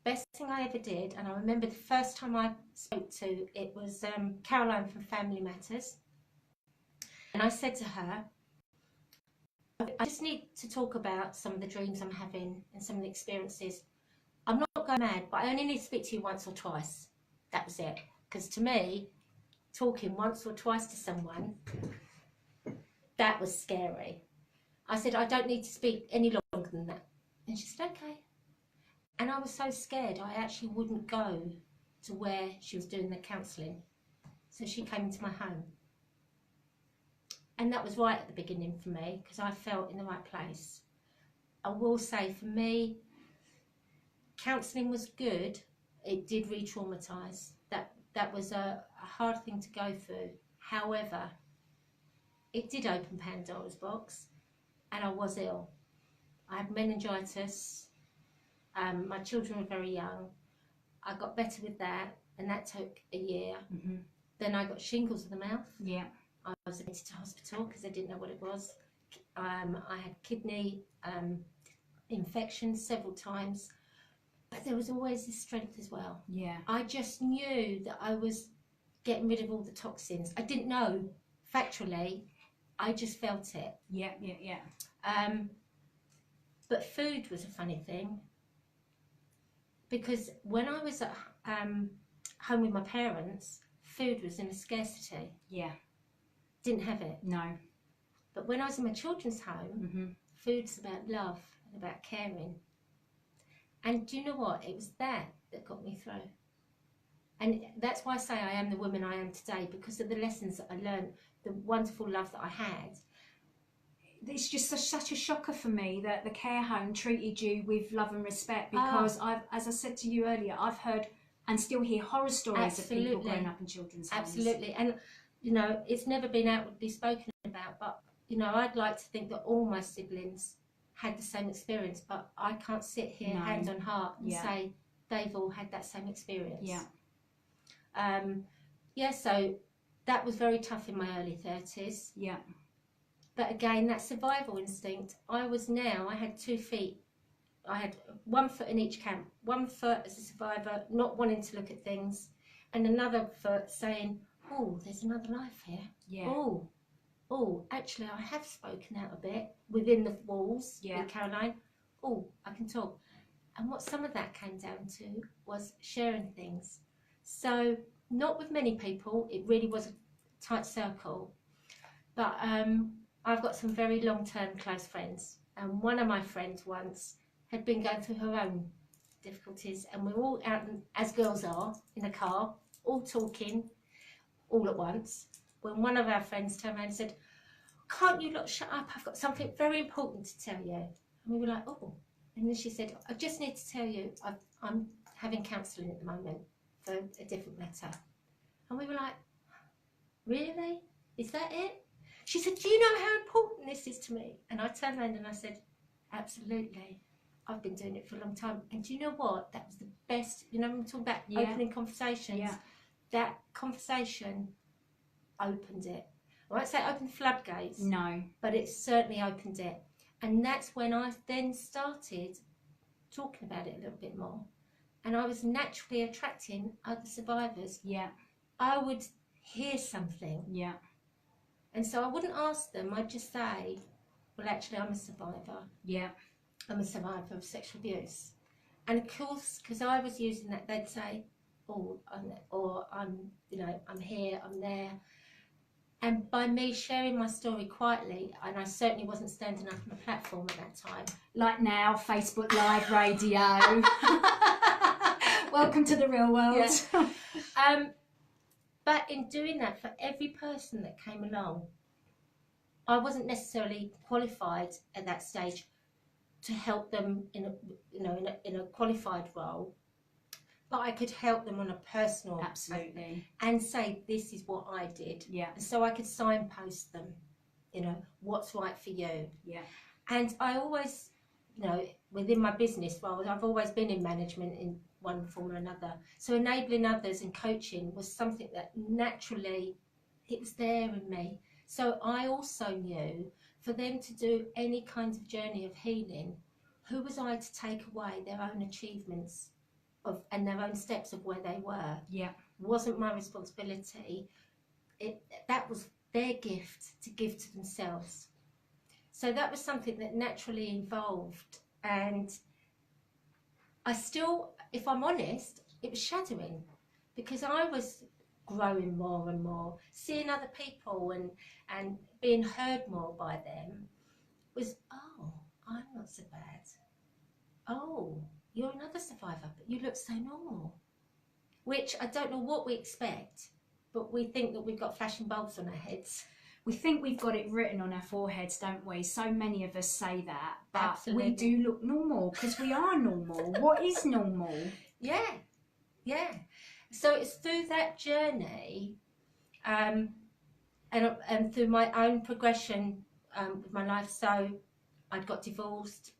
Best thing I ever did, and I remember the first time I spoke to, it was Caroline from Family Matters. And I said to her, I just need to talk about some of the dreams I'm having and some of the experiences. I'm not going mad, but I only need to speak to you once or twice. That was it. Because to me, talking once or twice to someone, that was scary. I said, I don't need to speak any longer than that. And she said, okay. And I was so scared, I actually wouldn't go to where she was doing the counselling. So she came into my home. And that was right at the beginning for me, because I felt in the right place. I will say, for me, counselling was good. It did re-traumatise. That was a hard thing to go through. However, it did open Pandora's box, and I was ill. I had meningitis. My children were very young. I got better with that, and that took a year. Mm-hmm. Then I got shingles of the mouth. Yeah. I was admitted to hospital because I didn't know what it was. I had kidney infection several times, but there was always this strength as well. Yeah. I just knew that I was getting rid of all the toxins. I didn't know factually, I just felt it. Yeah. But food was a funny thing, because when I was at home with my parents, food was in a scarcity. Yeah. Didn't have it. No. But when I was in my children's home, food's about love and about caring. And do you know what? It was that got me through. And that's why I say I am the woman I am today, because of the lessons that I learned, the wonderful love that I had. It's just such a shocker for me that the care home treated you with love and respect, because as I said to you earlier, I've heard and still hear horror stories of people growing up in children's homes. Absolutely. And you know, it's never been outwardly spoken about, but you know, I'd like to think that all my siblings had the same experience, but I can't sit here hand on heart and say they've all had that same experience. So that was very tough in my early 30s. But again, that survival instinct, I had 2 feet. I had 1 foot in each camp, 1 foot as a survivor, not wanting to look at things, and another foot saying, oh, there's another life here. Oh, actually, I have spoken out a bit within the walls with Caroline. Oh, I can talk. And what some of that came down to was sharing things. So, not with many people, it really was a tight circle. But I've got some very long-term close friends. And one of my friends once had been going through her own difficulties. And we're all out, as girls are, in a car, all talking, all at once, when one of our friends turned around and said, can't you lot shut up, I've got something very important to tell you. And we were like, oh. And then she said, I just need to tell you, I'm having counselling at the moment for a different matter. And we were like, really? Is that it? She said, do you know how important this is to me? And I turned around and I said, absolutely. I've been doing it for a long time. And do you know what? That was the best, you know, when we talk about opening conversations. That conversation opened it. I won't say open floodgates, No. but it certainly opened it. And that's when I then started talking about it a little bit more. And I was naturally attracting other survivors. Yeah. I would hear something. Yeah. And so I wouldn't ask them, I'd just say, well, actually, I'm a survivor. Yeah. I'm a survivor of sexual abuse. And of course, because I was using that, they'd say, oh, I'm here, I'm there. And by me sharing my story quietly, and I certainly wasn't standing up on a platform at that time. Like now, Facebook Live radio. Welcome to the real world. Yeah. But in doing that, for every person that came along, I wasn't necessarily qualified at that stage to help them in a qualified role, but I could help them on a personal Absolutely. and say, this is what I did. Yeah. And so I could signpost them, what's right for you. Yeah. And I always, within my business role, I've always been in management in one form or another. So enabling others and coaching was something that naturally, it was there in me. So I also knew for them to do any kind of journey of healing, who was I to take away their own achievements and their own steps of where they were? Yeah. Wasn't my responsibility. That was their gift to give to themselves. So that was something that naturally evolved. And I still, if I'm honest, it was shadowing, because I was growing more and more, seeing other people and being heard more by them was, oh, I'm not so bad. Oh, you're another survivor, but you look so normal. Which I don't know what we expect, but we think that we've got flashing bulbs on our heads. We think we've got it written on our foreheads, don't we? So many of us say that, but Absolutely. we do look normal because we are normal. What is normal? Yeah. So it's through that journey, and through my own progression with my life. So I'd got divorced.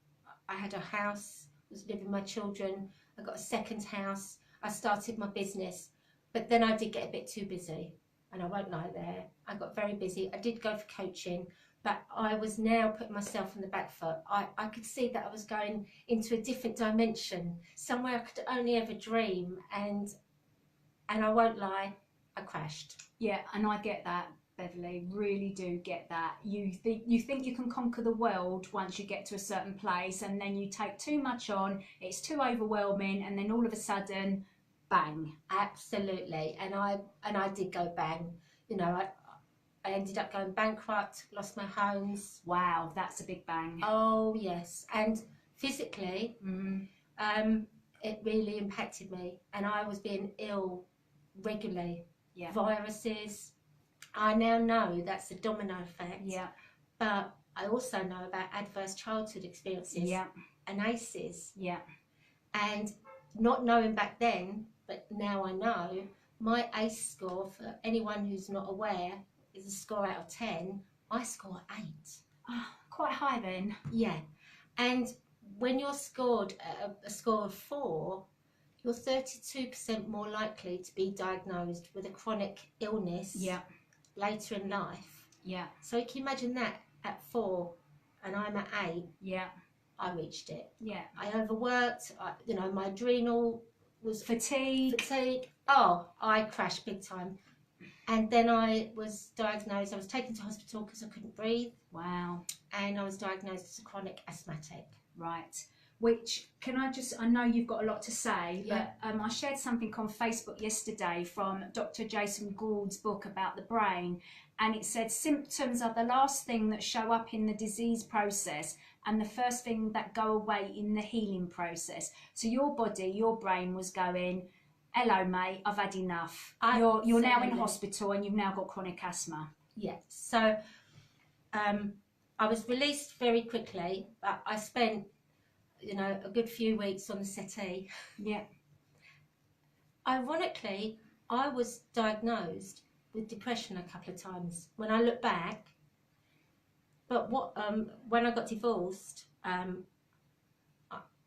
I had a house. Was living with my children. I got a second house. I started my business, but then I did get a bit too busy, and I won't lie there. I got very busy. I did go for coaching, but I was now putting myself on the back foot. I could see that I was going into a different dimension, somewhere I could only ever dream, and I won't lie, I crashed. Yeah, and I get that, Beverley, really do get that. You think you can conquer the world once you get to a certain place, and then you take too much on, it's too overwhelming, and then all of a sudden, bang. Absolutely. And I did go bang. I ended up going bankrupt, lost my homes. Wow, that's a big bang. Oh yes. And physically, it really impacted me, and I was being ill regularly. Yeah. Viruses. I now know that's a domino effect. Yeah. But I also know about adverse childhood experiences. Yeah. And ACEs. Yeah. And not knowing back then, but now I know, my ACE score, for anyone who's not aware, is a score out of 10. I score 8. Oh, quite high then. Yeah. And when you're scored a score of 4, you're 32% more likely to be diagnosed with a chronic illness. Yeah. Later in life. Yeah. So you can imagine that at 4 and I'm at 8. Yeah. I reached it. Yeah. I overworked. My adrenal was fatigue. Oh, I crashed big time. And then I was diagnosed. I was taken to hospital because I couldn't breathe. Wow. And I was diagnosed as a chronic asthmatic. Right. Which, I know you've got a lot to say, Yeah. but I shared something on Facebook yesterday from Dr. Jason Gould's book about the brain, and it said symptoms are the last thing that show up in the disease process and the first thing that go away in the healing process. So your body, your brain was going, hello mate, I've had enough. You're now in hospital and you've now got chronic asthma. Yes. So I was released very quickly, but I spent a good few weeks on the settee. Yeah. Ironically, I was diagnosed with depression a couple of times when I look back. But when I got divorced, I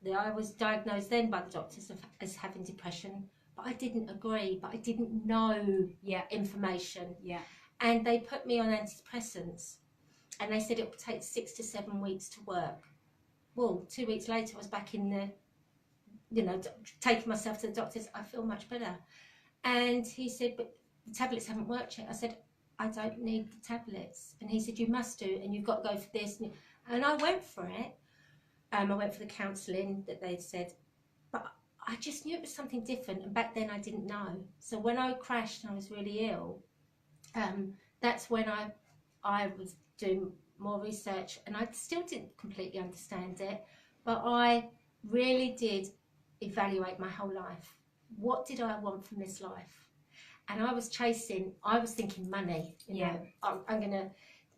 was diagnosed then by the doctors as having depression, but I didn't agree, but I didn't know information. Yeah. And they put me on antidepressants, and they said it would take 6 to 7 weeks to work. Well, 2 weeks later, I was back in the, taking myself to the doctors. I feel much better. And he said, but the tablets haven't worked yet. I said, I don't need the tablets. And he said, you must do, and you've got to go for this. And I went for it. I went for the counselling that they'd said, but I just knew it was something different. And back then I didn't know. So when I crashed and I was really ill, that's when I was doing more research, and I still didn't completely understand it, but I really did evaluate my whole life. What did I want from this life? And I was thinking money, I'm going to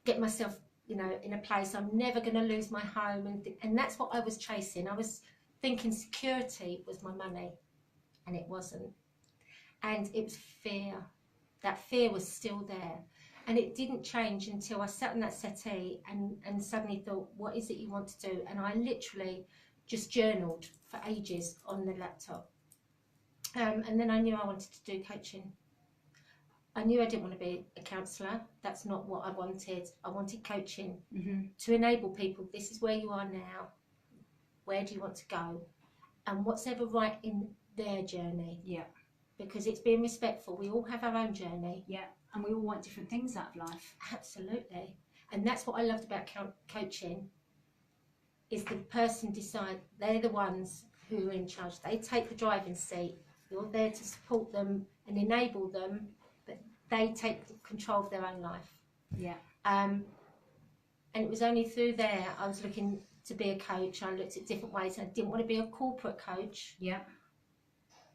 get myself, in a place, I'm never going to lose my home. And that's what I was chasing. I was thinking security was my money, and it wasn't. And it was fear. That fear was still there. And it didn't change until I sat on that settee and suddenly thought, what is it you want to do? And I literally just journaled for ages on the laptop. And then I knew I wanted to do coaching. I knew I didn't want to be a counsellor. That's not what I wanted. I wanted coaching to enable people. This is where you are now. Where do you want to go? And what's ever right in their journey. Yeah. Because it's being respectful. We all have our own journey. Yeah. And we all want different things out of life. Absolutely. And that's what I loved about coaching, is the person decide, they're the ones who are in charge. They take the driving seat. You're there to support them and enable them, but they take control of their own life. Yeah. And it was only through there I was looking to be a coach. I looked at different ways. I didn't want to be a corporate coach. Yeah.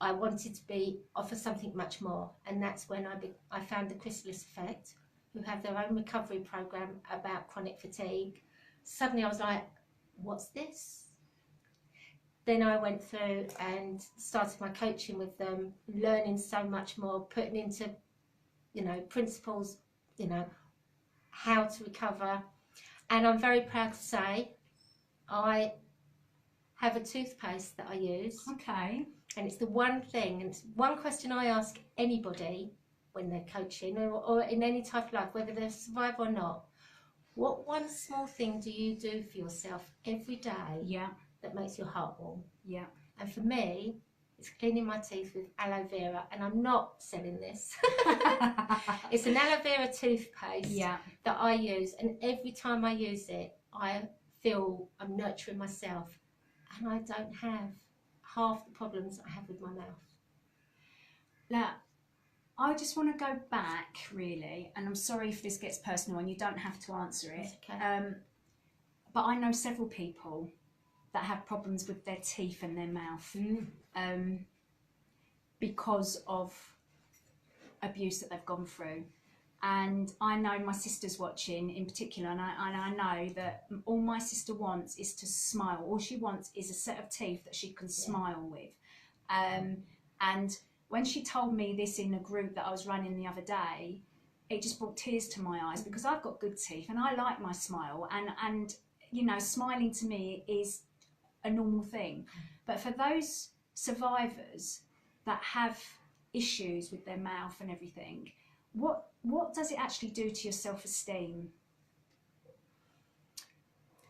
I wanted to offer something much more, and that's when I found the Chrysalis Effect, who have their own recovery program about chronic fatigue. Suddenly I was like, what's this? Then I went through and started my coaching with them, learning so much more, putting into, principles, how to recover. And I'm very proud to say I have a toothpaste that I use. Okay. And it's the one thing, and it's one question I ask anybody when they're coaching or in any type of life, whether they're a survivor or not. What one small thing do you do for yourself every day that makes your heart warm? Yeah. And for me, it's cleaning my teeth with aloe vera, and I'm not selling this. It's an aloe vera toothpaste that I use, and every time I use it, I feel I'm nurturing myself, and I don't have half the problems I have with my mouth. Now, I just want to go back, really, and I'm sorry if this gets personal and you don't have to answer it. Okay. But I know several people that have problems with their teeth and their mouth because of abuse that they've gone through. And I know my sister's watching in particular, and I know that all my sister wants is to smile. All she wants is a set of teeth that she can smile with. And when she told me this in a group that I was running the other day, it just brought tears to my eyes, because I've got good teeth and I like my smile, and smiling to me is a normal thing. But for those survivors that have issues with their mouth and everything, what does it actually do to your self-esteem?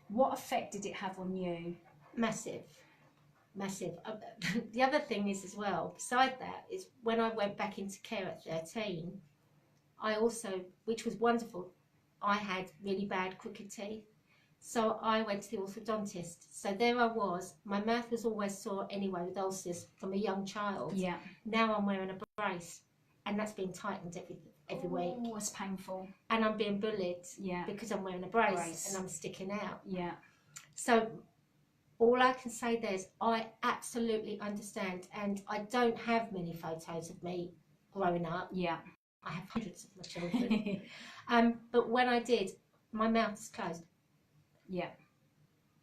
What effect did it have on you? Massive. The other thing is as well, beside that, is when I went back into care at 13, I also, which was wonderful, I had really bad crooked teeth. So I went to the orthodontist. So there I was. My mouth was always sore anyway with ulcers from a young child. Yeah. Now I'm wearing a brace, and that's being tightened every week. Oh, it's painful. And I'm being bullied because I'm wearing a brace and I'm sticking out. Yeah. So all I can say there is I absolutely understand, and I don't have many photos of me growing up. Yeah. I have hundreds of my children. But when I did, my mouth is closed. Yeah.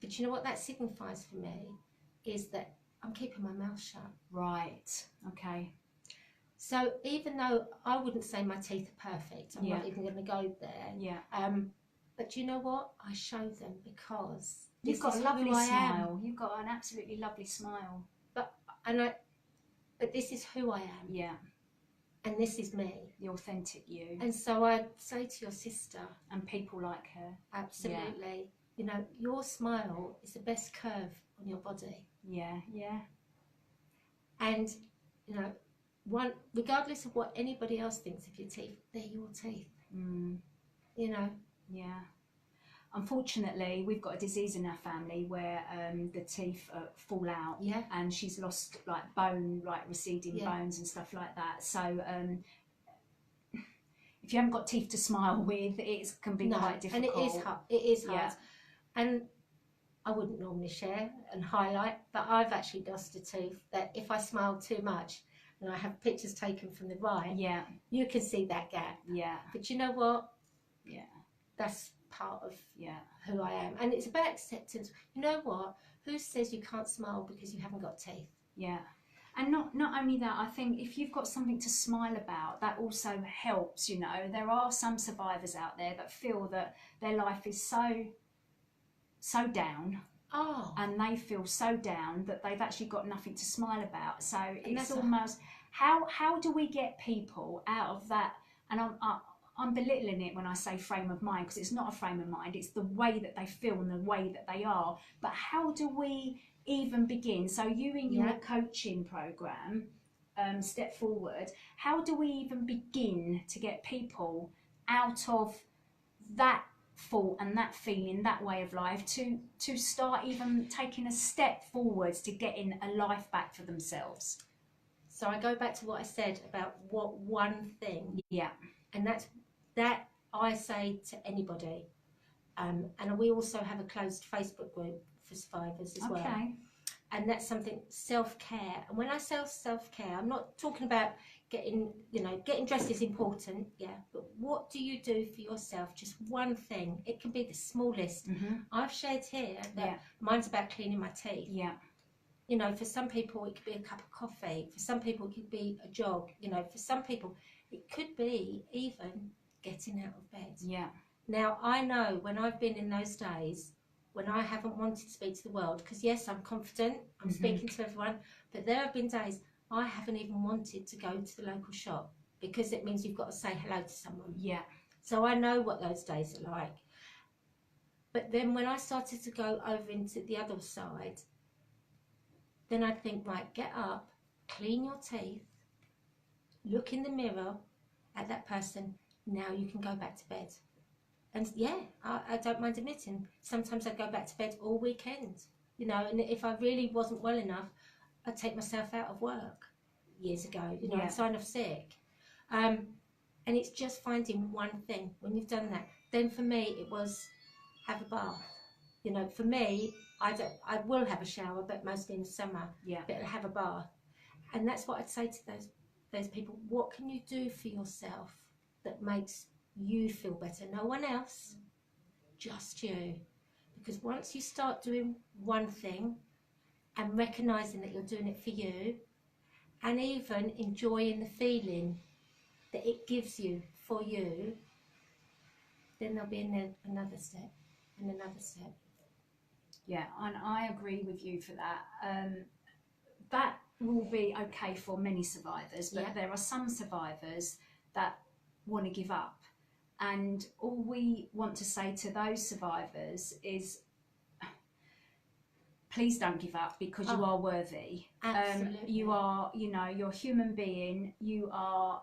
But you know what that signifies for me is that I'm keeping my mouth shut. Right. Okay. So even though I wouldn't say my teeth are perfect, I'm not even going to go there. Yeah. But you know what? I show them because you've got a lovely smile. You've got an absolutely lovely smile. But this is who I am. Yeah. and this is me. The authentic you. And so I say to your sister, And people like her. absolutely, you know, your smile is the best curve on your body. Yeah, yeah. And, you know, one, regardless of what anybody else thinks of your teeth, they're your teeth. You know. Yeah. Unfortunately, we've got a disease in our family where the teeth fall out. Yeah. And she's lost like bone, like receding Yeah. bones and stuff like that. So if you haven't got teeth to smile with, it can be quite difficult. And it is hard. It is hard. Yeah. And I wouldn't normally share and highlight, but I've actually lost a tooth that if I smile too much, and I have pictures taken from the right, Yeah. you can see that gap. Yeah. But you know what? Yeah. That's part of Yeah. who I am. And it's about acceptance. You know what? Who says you can't smile because you haven't got teeth? Yeah. And not only that, I think if you've got something to smile about, that also helps, you know. There are some survivors out there that feel that their life is so down. Oh. And they feel so down that they've actually got nothing to smile about. So it's that's almost, how do we get people out of that? And I'm belittling it when I say frame of mind, because it's not a frame of mind, it's the way that they feel and the way that they are. But how do we even begin? So you in your coaching program, Step Forward, how do we even begin to get people out of that thought and that feeling, that way of life, to start even taking a step forwards to getting a life back for themselves? So I go back to what I said about what one thing. Yeah. And that I say to anybody. And we also have a closed Facebook group for survivors as well. Okay. And that's something, self-care. And when I say self-care, I'm not talking about getting dressed is important, yeah. But what do you do for yourself? Just one thing. It can be the smallest. I've shared here that mine's about cleaning my teeth. Yeah. You know, for some people it could be a cup of coffee. For some people it could be a jog. You know, for some people it could be even getting out of bed. Yeah. Now, I know when I've been in those days when I haven't wanted to speak to the world, because yes, I'm confident, I'm speaking to everyone, but there have been days I haven't even wanted to go to the local shop, because it means you've got to say hello to someone. Yeah. So I know what those days are like. But then when I started to go over into the other side, then I'd think, right, get up, clean your teeth, look in the mirror at that person, now you can go back to bed. And yeah, I don't mind admitting, sometimes I'd go back to bed all weekend, you know, and if I really wasn't well enough, I'd take myself out of work years ago, you know, I'd sign off sick. And it's just finding one thing. When you've done that, then for me it was have a bath. You know, for me, I will have a shower, but mostly in the summer. Yeah. But have a bath. And that's what I'd say to those people. What can you do for yourself that makes you feel better? No one else, just you. Because once you start doing one thing and recognizing that you're doing it for you, and even enjoying the feeling that it gives you for you, then there'll be another step and another step. Yeah, and I agree with you for that. That will be okay for many survivors, but there are some survivors that want to give up. And all we want to say to those survivors is, please don't give up, because you are worthy. Absolutely. You are, you know, you're a human being. You are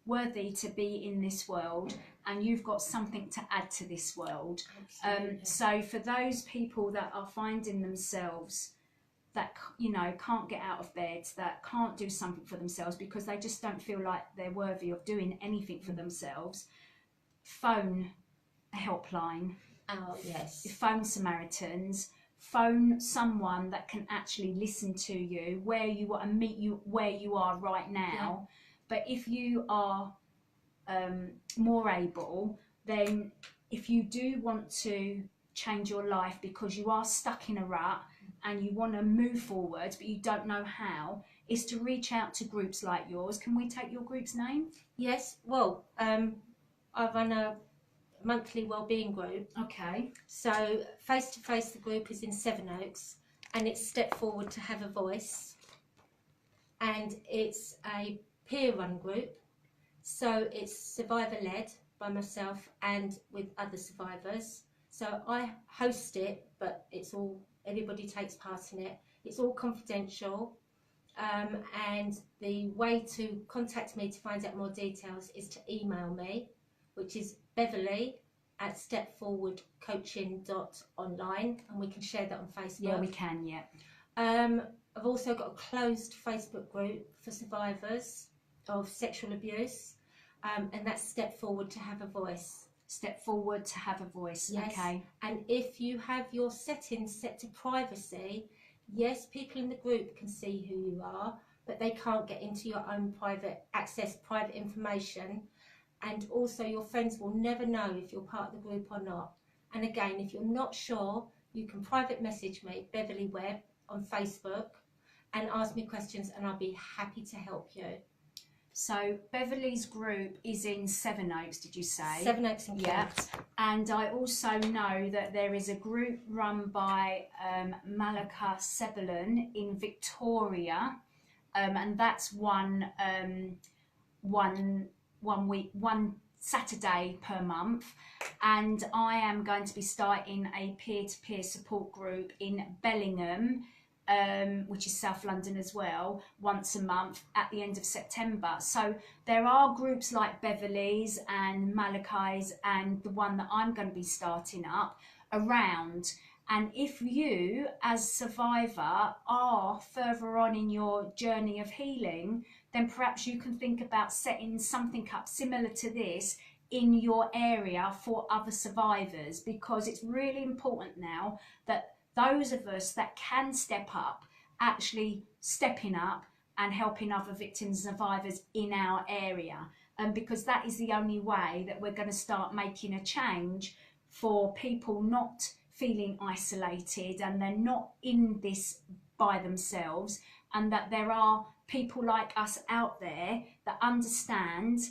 worthy to be in this world, and you've got something to add to this world. So for those people that are finding themselves that, you know, can't get out of bed, that can't do something for themselves because they just don't feel like they're worthy of doing anything for themselves, phone a helpline. Oh, yes. Phone Samaritans. Phone someone that can actually listen to you, where you are, and meet you where you are right now. But if you are more able, then if you do want to change your life because you are stuck in a rut and you want to move forward but you don't know how, is to reach out to groups like yours. Can we take your group's name? Yes, well, I run a monthly wellbeing group. Okay. So Face to Face, the group is in Sevenoaks, and it's Step Forward to Have a Voice, and it's a peer-run group. So it's survivor-led by myself and with other survivors. So I host it, but it's all, everybody takes part in it. It's all confidential. And the way to contact me to find out more details is to email me, which is beverley@stepforwardcoaching.online, and we can share that on Facebook. Yeah, we can, yeah. I've also got a closed Facebook group for survivors of sexual abuse, and that's Step Forward to Have a Voice. Step Forward to Have a Voice, yes. Okay. And if you have your settings set to privacy, yes, people in the group can see who you are, but they can't get into your own private information. And also your friends will never know if you're part of the group or not. And again, if you're not sure, you can private message me, Beverley Webb, on Facebook, and ask me questions, and I'll be happy to help you. So Beverley's group is in Sevenoaks, did you say? Sevenoaks and Kent. Yeah. And I also know that there is a group run by Malika Sebelin in Victoria, and that's one Saturday per month. And I am going to be starting a peer-to-peer support group in Bellingham, which is South London as well, once a month at the end of September. So there are groups like Beverley's and Malachi's and the one that I'm going to be starting up around. And if you, as survivor, are further on in your journey of healing, then perhaps you can think about setting something up similar to this in your area for other survivors, because it's really important now that those of us that can step up, actually stepping up and helping other victims and survivors in our area. Because that is the only way that we're going to start making a change for people not feeling isolated and they're not in this by themselves, and that there are people like us out there that understand,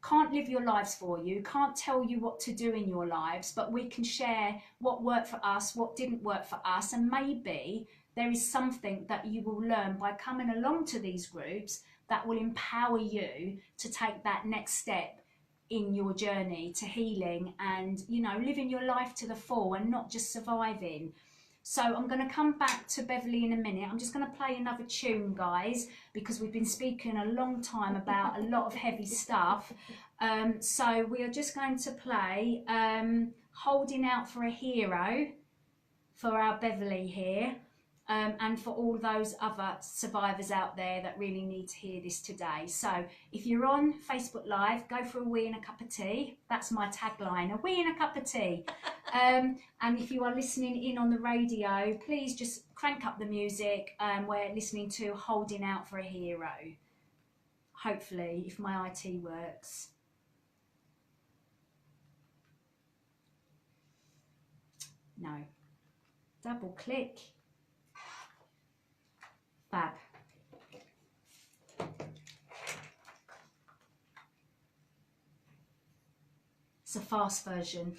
can't live your lives for you, can't tell you what to do in your lives, but we can share what worked for us, what didn't work for us, and maybe there is something that you will learn by coming along to these groups that will empower you to take that next step in your journey to healing and, you know, living your life to the full and not just surviving. So I'm going to come back to Beverley in a minute. I'm just going to play another tune, guys, because we've been speaking a long time about a lot of heavy stuff. So we are just going to play Holding Out for a Hero for our Beverley here, and for all those other survivors out there that really need to hear this today. So if you're on Facebook Live, go for a wee and a cup of tea. That's my tagline, a wee and a cup of tea. And if you are listening in on the radio, please just crank up the music. We're listening to Holding Out for a Hero. Hopefully, if my IT works. No. Double click. Fab. It's a fast version.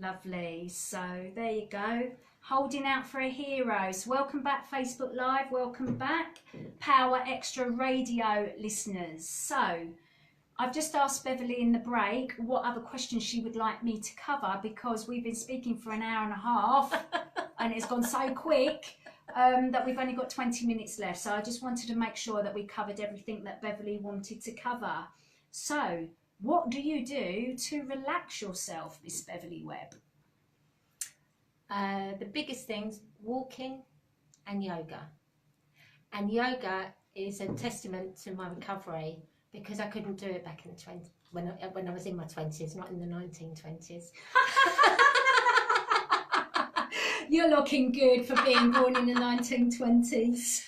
Lovely. So there you go. Holding out for a hero. So welcome back, Facebook Live. Welcome back, Power Extra Radio listeners. So I've just asked Beverley in the break what other questions she would like me to cover, because we've been speaking for an hour and a half and it's gone so quick that we've only got 20 minutes left. So I just wanted to make sure that we covered everything that Beverley wanted to cover. So what do you do to relax yourself, Miss Beverley Webb? The biggest things, walking and yoga. And yoga is a testament to my recovery, because I couldn't do it back in the 20s, when I was in my 20s, not in the 1920s. You're looking good for being born in the 1920s.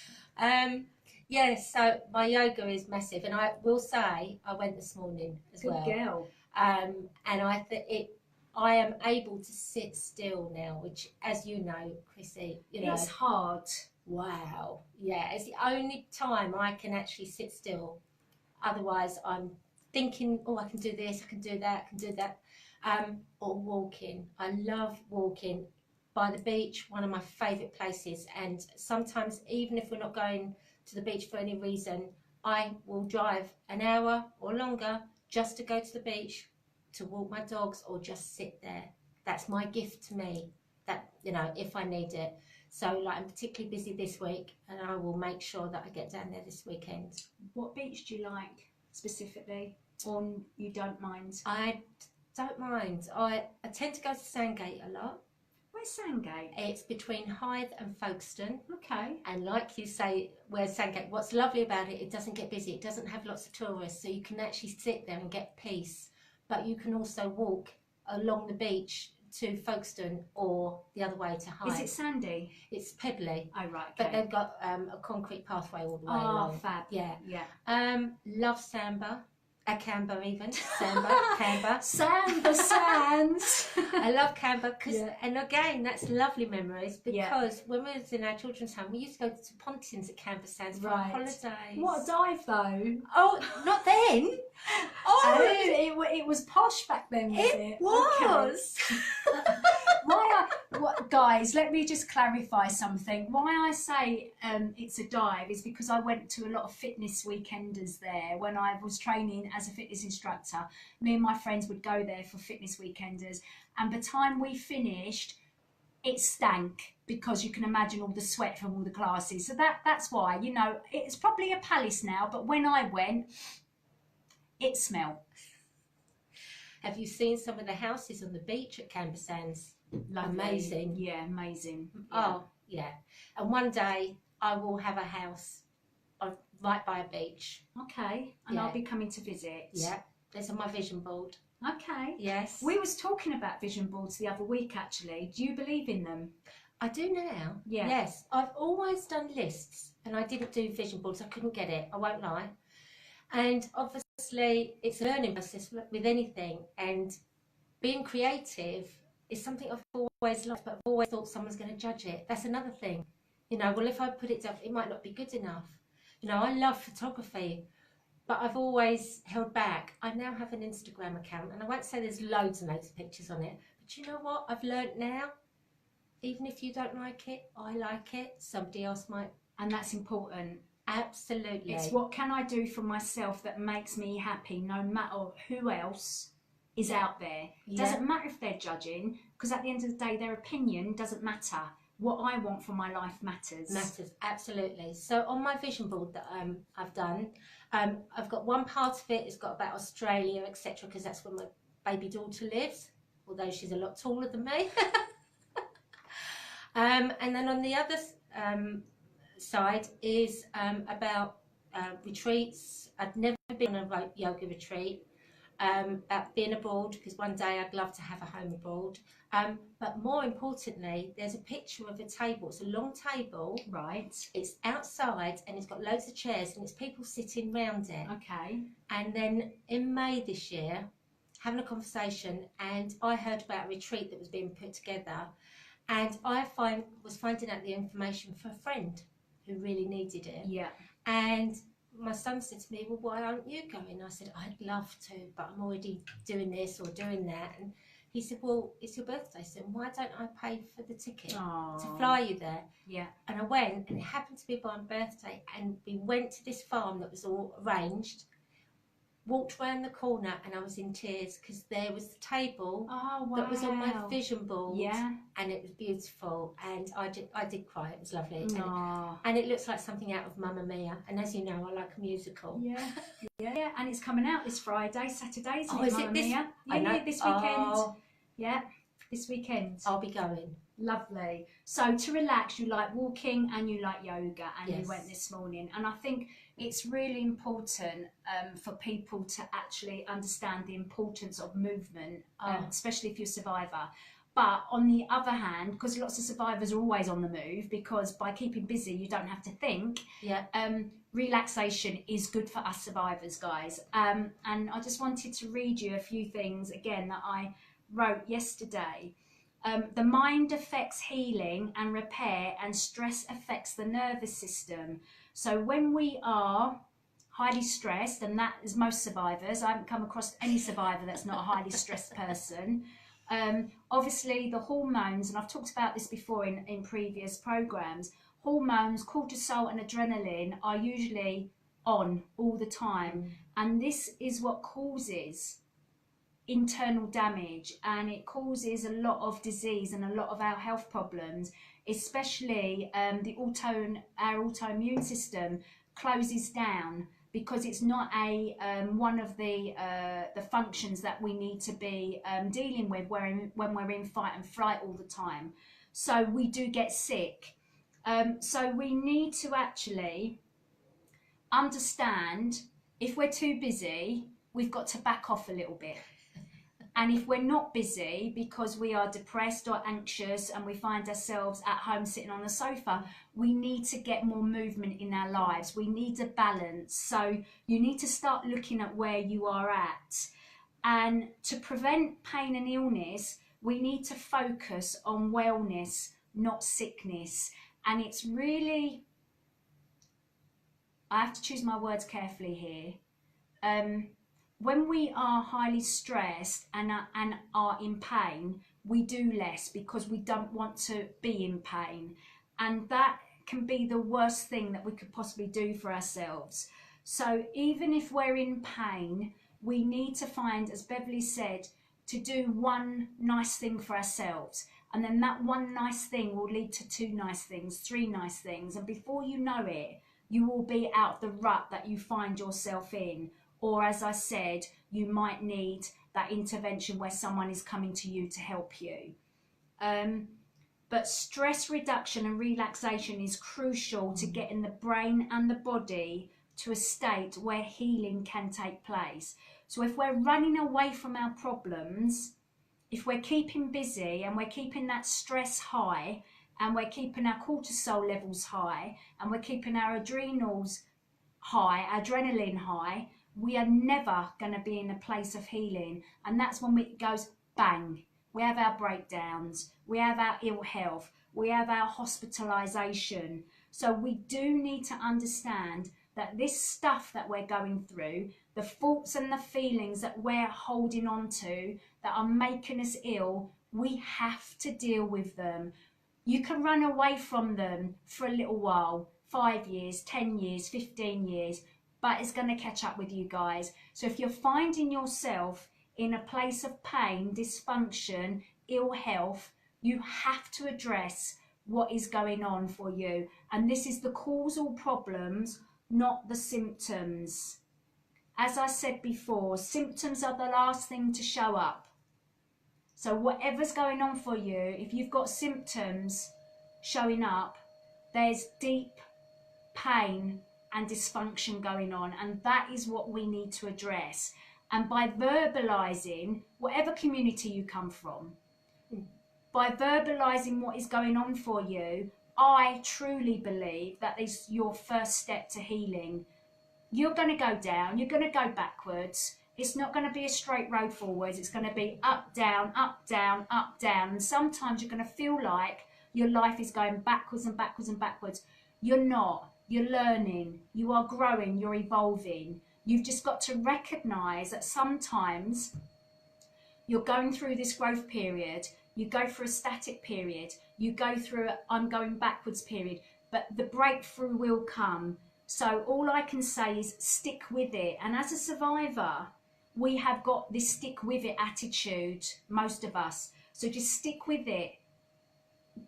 Yeah, so my yoga is massive, and I will say I went this morning as Good well. girl. And I am able to sit still now, which, as you know, Chrissy, It's hard. Wow. Yeah, it's the only time I can actually sit still. Otherwise, I'm thinking, oh, I can do this, I can do that, I can do that. Or walking. I love walking by the beach, one of my favourite places. And sometimes, even if we're not going to the beach for any reason, I will drive an hour or longer just to go to the beach, to walk my dogs, or just sit there. That's my gift to me, that, if I need it. So, like, I'm particularly busy this week, and I will make sure that I get down there this weekend. What beach do you like specifically, or you don't mind? I don't mind. I tend to go to Sandgate a lot. Where's Sandgate? It's between Hythe and Folkestone. Okay. And like you say, where's Sandgate? What's lovely about it, it doesn't get busy. It doesn't have lots of tourists, so you can actually sit there and get peace. But you can also walk along the beach to Folkestone, or the other way to Hythe. Is it sandy? It's pebbly. Oh, right. Okay. But they've got a concrete pathway all the way Oh, along. fab. Yeah. Yeah. Love Samba. Canberra even. Samba, Canberra. Samba sands. I love Canberra, Yeah. and again, that's lovely memories, because when we was in our children's home, we used to go to Pontins at Canberra Sands for Right. holidays. What a dive, though. Oh, not then. Oh, it was posh back then, was it? It was. Guys, let me just clarify something. Why I say it's a dive is because I went to a lot of fitness weekenders there when I was training as a fitness instructor. Me and my friends would go there for fitness weekenders, and by the time we finished, it stank, because you can imagine all the sweat from all the classes. So that's why, it's probably a palace now, but when I went, it smelled. Have you seen some of the houses on the beach at Canberra Sands? Lovely. Amazing. Yeah, amazing. Yeah. Oh, yeah. And one day I will have a house right by a beach. Okay, and Yeah. I'll be coming to visit. Yeah, there's on my vision board. Okay. Yes. We was talking about vision boards the other week, actually. Do you believe in them? I do now. Yeah. Yes. I've always done lists, and I didn't do vision boards. I couldn't get it. I won't lie. And obviously, it's a learning process with anything. And being creative is something I've always loved, but I've always thought someone's going to judge it. That's another thing. Well, if I put it down, it might not be good enough. I love photography, but I've always held back. I now have an Instagram account, and I won't say there's loads and loads of pictures on it, but you know what? I've learnt now, even if you don't like it, I like it. Somebody else might. And that's important. Absolutely. It's what can I do for myself that makes me happy, no matter who else is out there. It doesn't matter if they're judging, because at the end of the day, their opinion doesn't matter. What I want for my life matters. Matters, absolutely. So on my vision board that I've done, I've got one part of it, it's got about Australia, etc., because that's where my baby daughter lives, although she's a lot taller than me. And then on the other side is about retreats. I've never been on a yoga retreat. About being abroad, because one day I'd love to have a home abroad. But more importantly, there's a picture of a table. It's a long table. Right. It's outside, and it's got loads of chairs, and it's people sitting round it. Okay. And then in May this year, having a conversation, and I heard about a retreat that was being put together, and I was finding out the information for a friend who really needed it. Yeah. And my son said to me, well, why aren't you going? I said, I'd love to, but I'm already doing this or doing that. And he said, well, it's your birthday soon, why don't I pay for the ticket Oh. to fly you there? Yeah. And I went, and it happened to be my birthday, and we went to this farm that was all arranged, walked round the corner, and I was in tears because there was the table that was on my vision board, and it was beautiful, and I did cry. It was lovely, and it looks like something out of Mamma Mia, and as you know, I like a musical. Yeah, and it's coming out this Friday, Saturday, isn't is it this? Mia? Yeah, this weekend. Yeah, this weekend. I'll be going. Lovely. So to relax, you like walking and you like yoga, and you went this morning. And I think it's really important for people to actually understand the importance of movement, especially if you're a survivor. But on the other hand, because lots of survivors are always on the move, because by keeping busy, you don't have to think. Relaxation is good for us survivors, guys. And I just wanted to read you a few things again that I wrote yesterday. The mind affects healing and repair, and stress affects the nervous system. So when we are highly stressed, and that is most survivors, I haven't come across any survivor that's not a highly stressed person. Obviously the hormones, and I've talked about this before in previous programs, hormones, cortisol and adrenaline are usually on all the time. And this is what causes internal damage, and it causes a lot of disease and a lot of our health problems, especially our autoimmune system closes down because it's not one of the functions that we need to be dealing with when we're in fight and flight all the time. So we do get sick. So we need to actually understand, if we're too busy, we've got to back off a little bit. And if we're not busy because we are depressed or anxious and we find ourselves at home sitting on the sofa, we need to get more movement in our lives. We need a balance. So you need to start looking at where you are at. And to prevent pain and illness, we need to focus on wellness, not sickness. And it's really, I have to choose my words carefully here. When we are highly stressed and are in pain, we do less because we don't want to be in pain. And that can be the worst thing that we could possibly do for ourselves. So even if we're in pain, we need to find, as Beverley said, to do one nice thing for ourselves. And then that one nice thing will lead to two nice things, three nice things. And before you know it, you will be out of the rut that you find yourself in. Or as I said, you might need that intervention where someone is coming to you to help you. But stress reduction and relaxation is crucial to getting the brain and the body to a state where healing can take place. So if we're running away from our problems, if we're keeping busy and we're keeping that stress high, and we're keeping our cortisol levels high, and we're keeping our adrenals high, adrenaline high, we are never going to be in a place of healing. And that's when it goes bang. We have our breakdowns, we have our ill health, we have our hospitalisation. So we do need to understand that this stuff that we're going through, the thoughts and the feelings that we're holding on to that are making us ill, we have to deal with them. You can run away from them for a little while, 5 years, 10 years, 15 years, but it's going to catch up with you guys. So if you're finding yourself in a place of pain, dysfunction, ill health, you have to address what is going on for you. And this is the causal problems, not the symptoms. As I said before, symptoms are the last thing to show up. So whatever's going on for you, if you've got symptoms showing up, there's deep pain and dysfunction going on, and that is what we need to address. And by verbalizing, whatever community you come from, by verbalizing what is going on for you, I truly believe that is your first step to healing. You're going to go down, you're going to go backwards. It's not going to be a straight road forwards. It's going to be up, down, up, down, up, down. And sometimes you're going to feel like your life is going backwards and backwards and backwards. You're not. You're learning. You are growing. You're evolving. You've just got to recognize that sometimes you're going through this growth period, you go through a static period, you go through a I'm going backwards period, but the breakthrough will come. So all I can say is stick with it. And as a survivor, we have got this stick with it attitude, most of us. So just stick with it,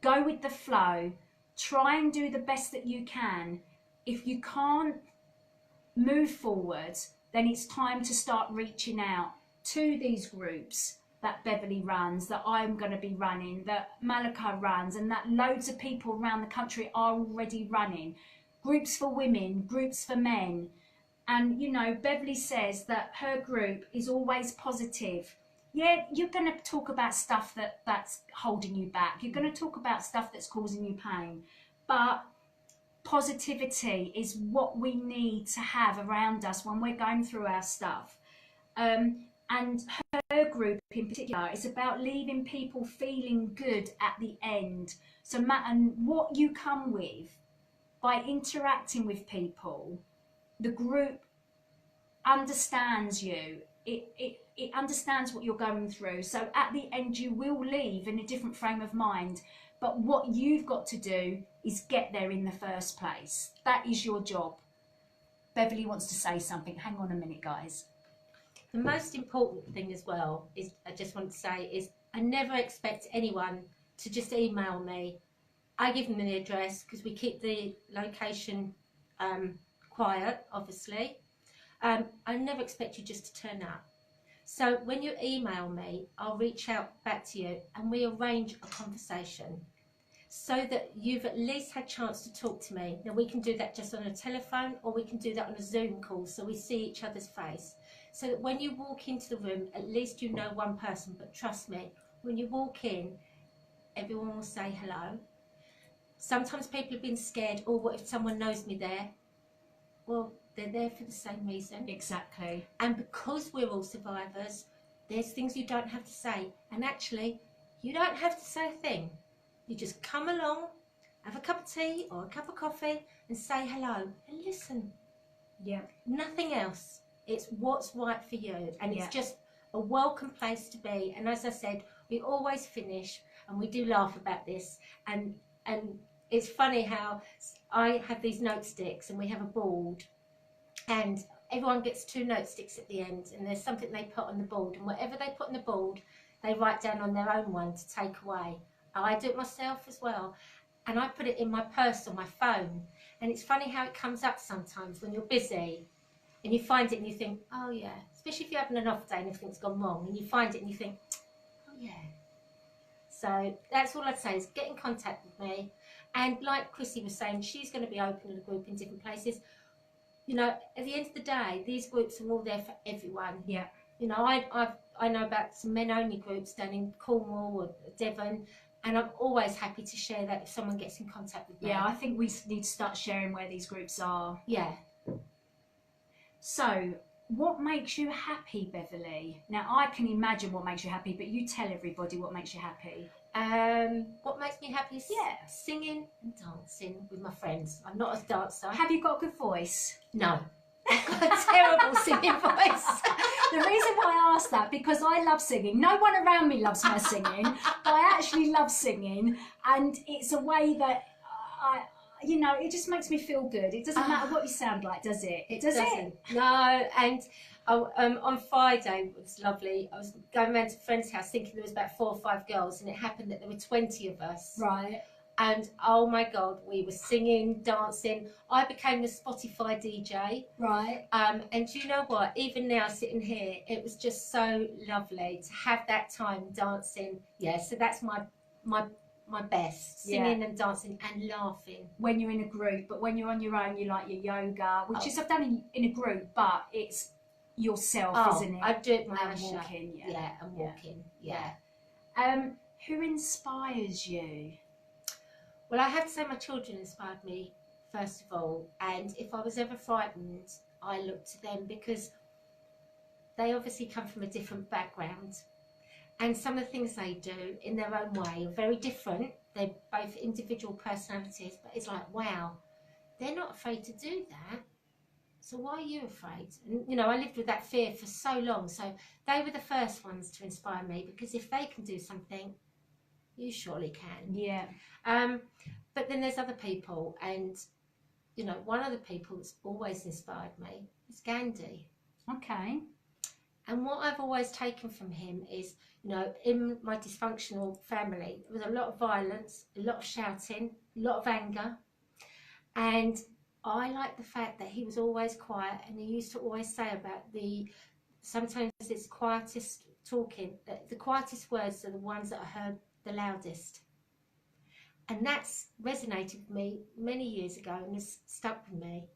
go with the flow, try and do the best that you can. If you can't move forward, then it's time to start reaching out to these groups that Beverley runs, that I'm going to be running, that Malika runs, and that loads of people around the country are already running. Groups for women, groups for men. And, you know, Beverley says that her group is always positive. Yeah, you're going to talk about stuff that's holding you back. You're going to talk about stuff that's causing you pain. But positivity is what we need to have around us when we're going through our stuff. And her group in particular is about leaving people feeling good at the end. So and what you come with, by interacting with people, the group understands you. It understands what you're going through. So at the end you will leave in a different frame of mind. But what you've got to do is get there in the first place. That is your job. Beverley wants to say something. Hang on a minute, guys. The most important thing as well is, I just want to say, is I never expect anyone to just email me. I give them the address because we keep the location quiet, obviously. I never expect you just to turn up. So when you email me, I'll reach out back to you and we arrange a conversation so that you've at least had a chance to talk to me. Now we can do that just on a telephone, or we can do that on a Zoom call so we see each other's face. So that when you walk into the room, at least you know one person. But trust me, when you walk in, everyone will say hello. Sometimes people have been scared, oh, what if someone knows me there? Well, they're there for the same reason. Exactly. And because we're all survivors, there's things you don't have to say. And actually, you don't have to say a thing. You just come along, have a cup of tea or a cup of coffee and say hello and listen. Yeah. Nothing else. It's what's right for you. And it's just a welcome place to be. And as I said, we always finish, and we do laugh about this. And it's funny how I have these note sticks and we have a board, and everyone gets 2 note sticks at the end, and there's something they put on the board, and whatever they put on the board they write down on their own one to take away. I do it myself as well, and I put it in my purse or my phone. And it's funny how it comes up sometimes when you're busy and you find it and you think, oh yeah, especially if you're having an off day and everything's gone wrong, and you find it and you think, oh yeah. So that's all I'd say, is get in contact with me. And like Chrissy was saying, she's going to be opening a group in different places. You know, at the end of the day, these groups are all there for everyone. Yeah. You know, I know about some men-only groups down in Cornwall or Devon, and I'm always happy to share that if someone gets in contact with me. Yeah, I think we need to start sharing where these groups are. Yeah. So, what makes you happy, Beverley? Now, I can imagine what makes you happy, but you tell everybody what makes you happy. What makes me happy is singing and dancing with my friends. I'm not a dancer. Have you got a good voice? No. I've got a terrible singing voice. The reason why I asked that, because I love singing. No one around me loves my singing, but I actually love singing, and it's a way that you know, it just makes me feel good. It doesn't matter what you sound like, does it? It doesn't. No, and on Friday, it was lovely. I was going around to a friend's house thinking there was about 4 or 5 girls, and it happened that there were 20 of us. Right. And oh my God, we were singing, dancing. I became the Spotify DJ. Right. And do you know what? Even now, sitting here, it was just so lovely to have that time dancing. Yeah, so that's my best, singing and dancing and laughing. When you're in a group, but when you're on your own, you like your yoga, which is I've done in a group, but it's yourself, isn't it? I do it my and walking. Yeah, and walking. Yeah. Who inspires you? Well, I have to say my children inspired me, first of all. And if I was ever frightened, I looked to them, because they obviously come from a different background. And some of the things they do in their own way are very different. They're both individual personalities, but it's like, wow, they're not afraid to do that. So why are you afraid? And, you know, I lived with that fear for so long. So they were the first ones to inspire me, because if they can do something, you surely can. Yeah. But then there's other people, and, you know, one of the people that's always inspired me is Gandhi. Okay. And what I've always taken from him is, you know, in my dysfunctional family, there was a lot of violence, a lot of shouting, a lot of anger. And I like the fact that he was always quiet, and he used to always say about sometimes it's quietest talking, the quietest words are the ones that are heard the loudest. And that's resonated with me many years ago and has stuck with me.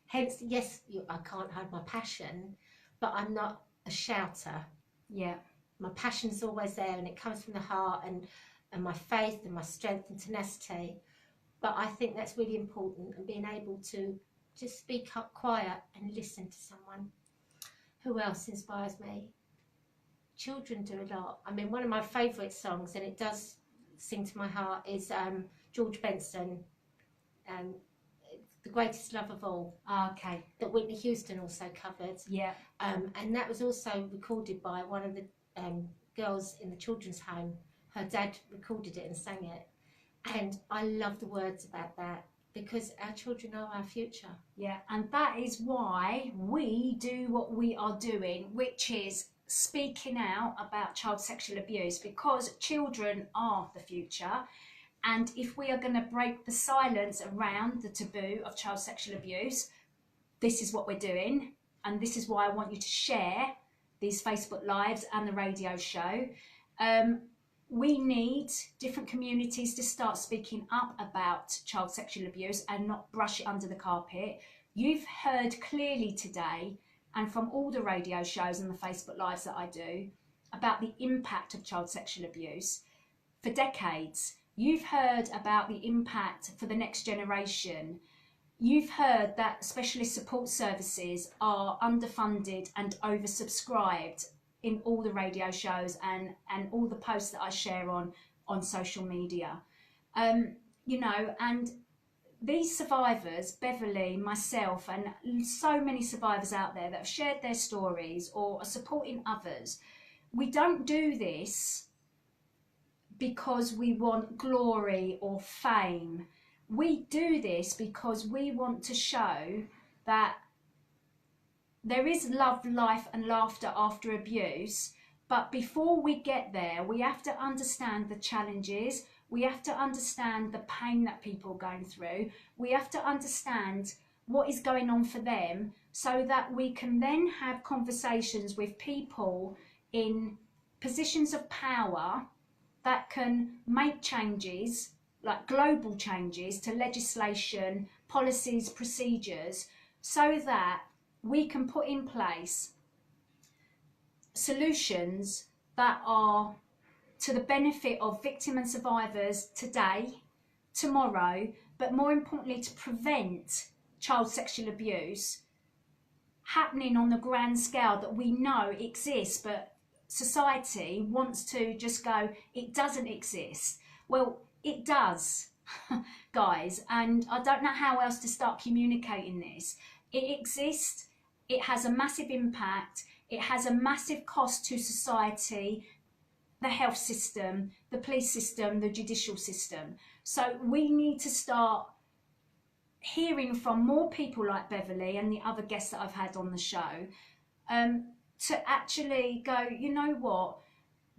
Hence, yes, I can't hide my passion, but I'm not a shouter. Yeah. My passion's always there, and it comes from the heart, and my faith and my strength and tenacity. But I think that's really important, and being able to just speak up quiet and listen to someone. Who else inspires me? Children do a lot. I mean, one of my favourite songs, and it does sing to my heart, is George Benson, The Greatest Love of All. Okay. That Whitney Houston also covered. Yeah. And that was also recorded by one of the girls in the children's home. Her dad recorded it and sang it. And I love the words about that, because our children are our future. Yeah, and that is why we do what we are doing, which is speaking out about child sexual abuse, because children are the future. And if we are going to break the silence around the taboo of child sexual abuse, this is what we're doing. And this is why I want you to share these Facebook Lives and the radio show. We need different communities to start speaking up about child sexual abuse and not brush it under the carpet. You've heard clearly today, and from all the radio shows and the Facebook Lives that I do, about the impact of child sexual abuse for decades. You've heard about the impact for the next generation. You've heard that specialist support services are underfunded and oversubscribed in all the radio shows and all the posts that I share on social media. You know, and these survivors, Beverley, myself, and so many survivors out there that have shared their stories or are supporting others, we don't do this because we want glory or fame. We do this because we want to show that there is love, life and laughter after abuse, but before we get there, we have to understand the challenges, we have to understand the pain that people are going through, we have to understand what is going on for them, so that we can then have conversations with people in positions of power that can make changes, like global changes to legislation, policies, procedures, so that we can put in place solutions that are to the benefit of victims and survivors today, tomorrow, but more importantly to prevent child sexual abuse happening on the grand scale that we know exists, but society wants to just go, it doesn't exist. Well, it does, guys, and I don't know how else to start communicating this. It exists. It has a massive impact. It has a massive cost to society, the health system, the police system, the judicial system. So we need to start hearing from more people like Beverley and the other guests that I've had on the show, to actually go, you know what,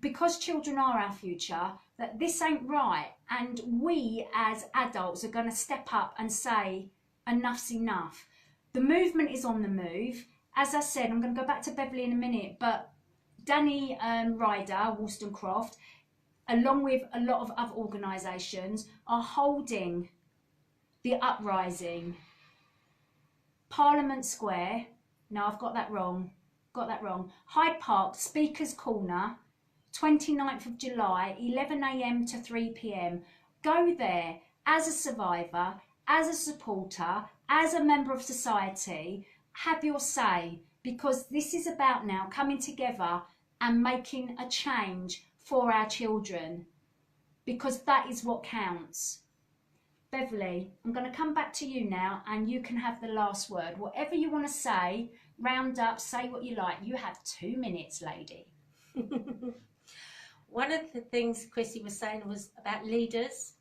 because children are our future, that this ain't right. And we as adults are going to step up and say, enough's enough. The movement is on the move. As I said, I'm going to go back to Beverley in a minute, but Danny Ryder, Wollstonecraft, along with a lot of other organisations, are holding the uprising. Parliament Square, no, I've got that wrong, Hyde Park, Speaker's Corner, 29th of July, 11 AM to 3 PM. Go there as a survivor, as a supporter, as a member of society, have your say, because this is about now coming together and making a change for our children, because that is what counts. Beverley, I'm going to come back to you now, and you can have the last word. Whatever you want to say, round up, say what you like. You have 2 minutes, lady. One of the things Chrissy was saying was about leaders,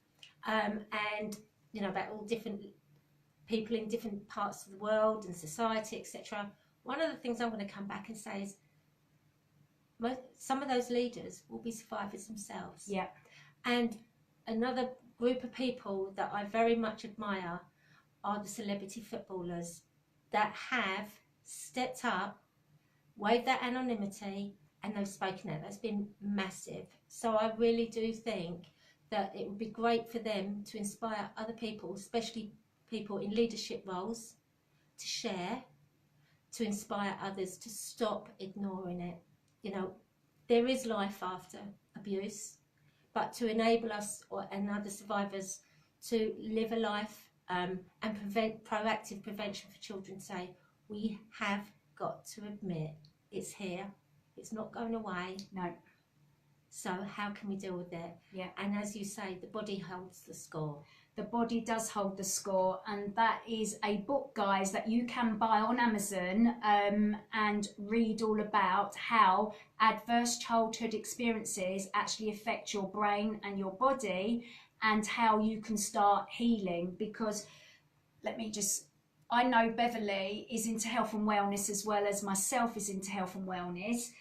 and about all different people in different parts of the world and society, etc. One of the things I'm going to come back and say is some of those leaders will be survivors themselves. Yeah. And another group of people that I very much admire are the celebrity footballers that have stepped up, waived their anonymity, and they've spoken out. That's been massive. So I really do think that it would be great for them to inspire other people, especially people in leadership roles, to share, to inspire others to stop ignoring it. There is life after abuse, but to enable us and other survivors to live a life and prevent proactive prevention for children, say, we have got to admit it's here, it's not going away. No. So how can we deal with it? Yeah. And as you say, the body holds the score. The body does hold the score, and that is a book, guys, that you can buy on Amazon and read all about how adverse childhood experiences actually affect your brain and your body, and how you can start healing. Because I know Beverley is into health and wellness as well as myself is into health and wellness.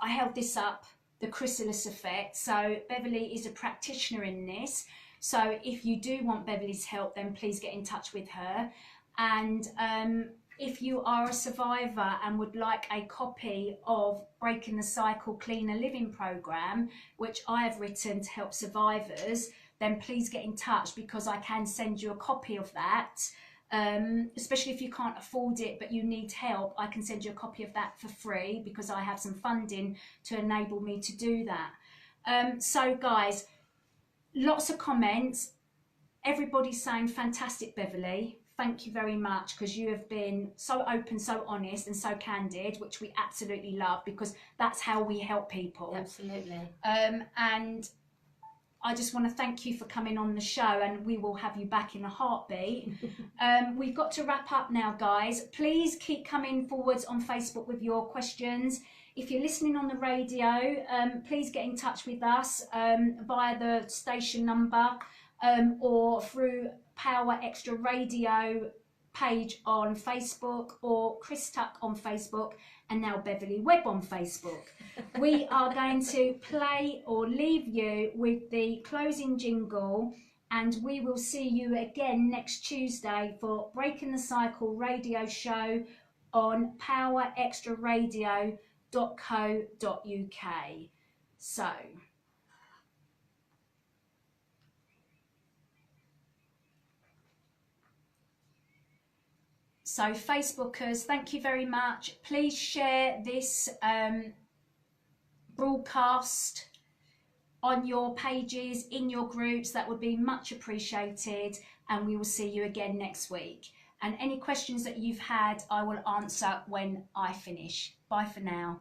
I held this up, the chrysalis effect. So Beverley is a practitioner in this. So if you do want Beverley's help, then please get in touch with her. And if you are a survivor and would like a copy of Breaking the Cycle Cleaner Living Programme, which I have written to help survivors, then please get in touch, because I can send you a copy of that. Especially if you can't afford it but you need help, I can send you a copy of that for free, because I have some funding to enable me to do that. So guys, lots of comments, everybody's saying fantastic, Beverley, thank you very much, because you have been so open, so honest and so candid, which we absolutely love, because that's how we help people. Absolutely. And I just want to thank you for coming on the show, and we will have you back in a heartbeat. We've got to wrap up now, guys. Please keep coming forwards on Facebook with your questions. If you're listening on the radio, please get in touch with us via the station number or through Power Extra Radio page on Facebook, or Chris Tuck on Facebook, and now Beverley Webb on Facebook. We are going to play or leave you with the closing jingle, and we will see you again next Tuesday for Breaking the Cycle radio show on powerextraradio.co.uk. So Facebookers, thank you very much. Please share this broadcast on your pages, in your groups. That would be much appreciated, and we will see you again next week. And any questions that you've had, I will answer when I finish. Bye for now.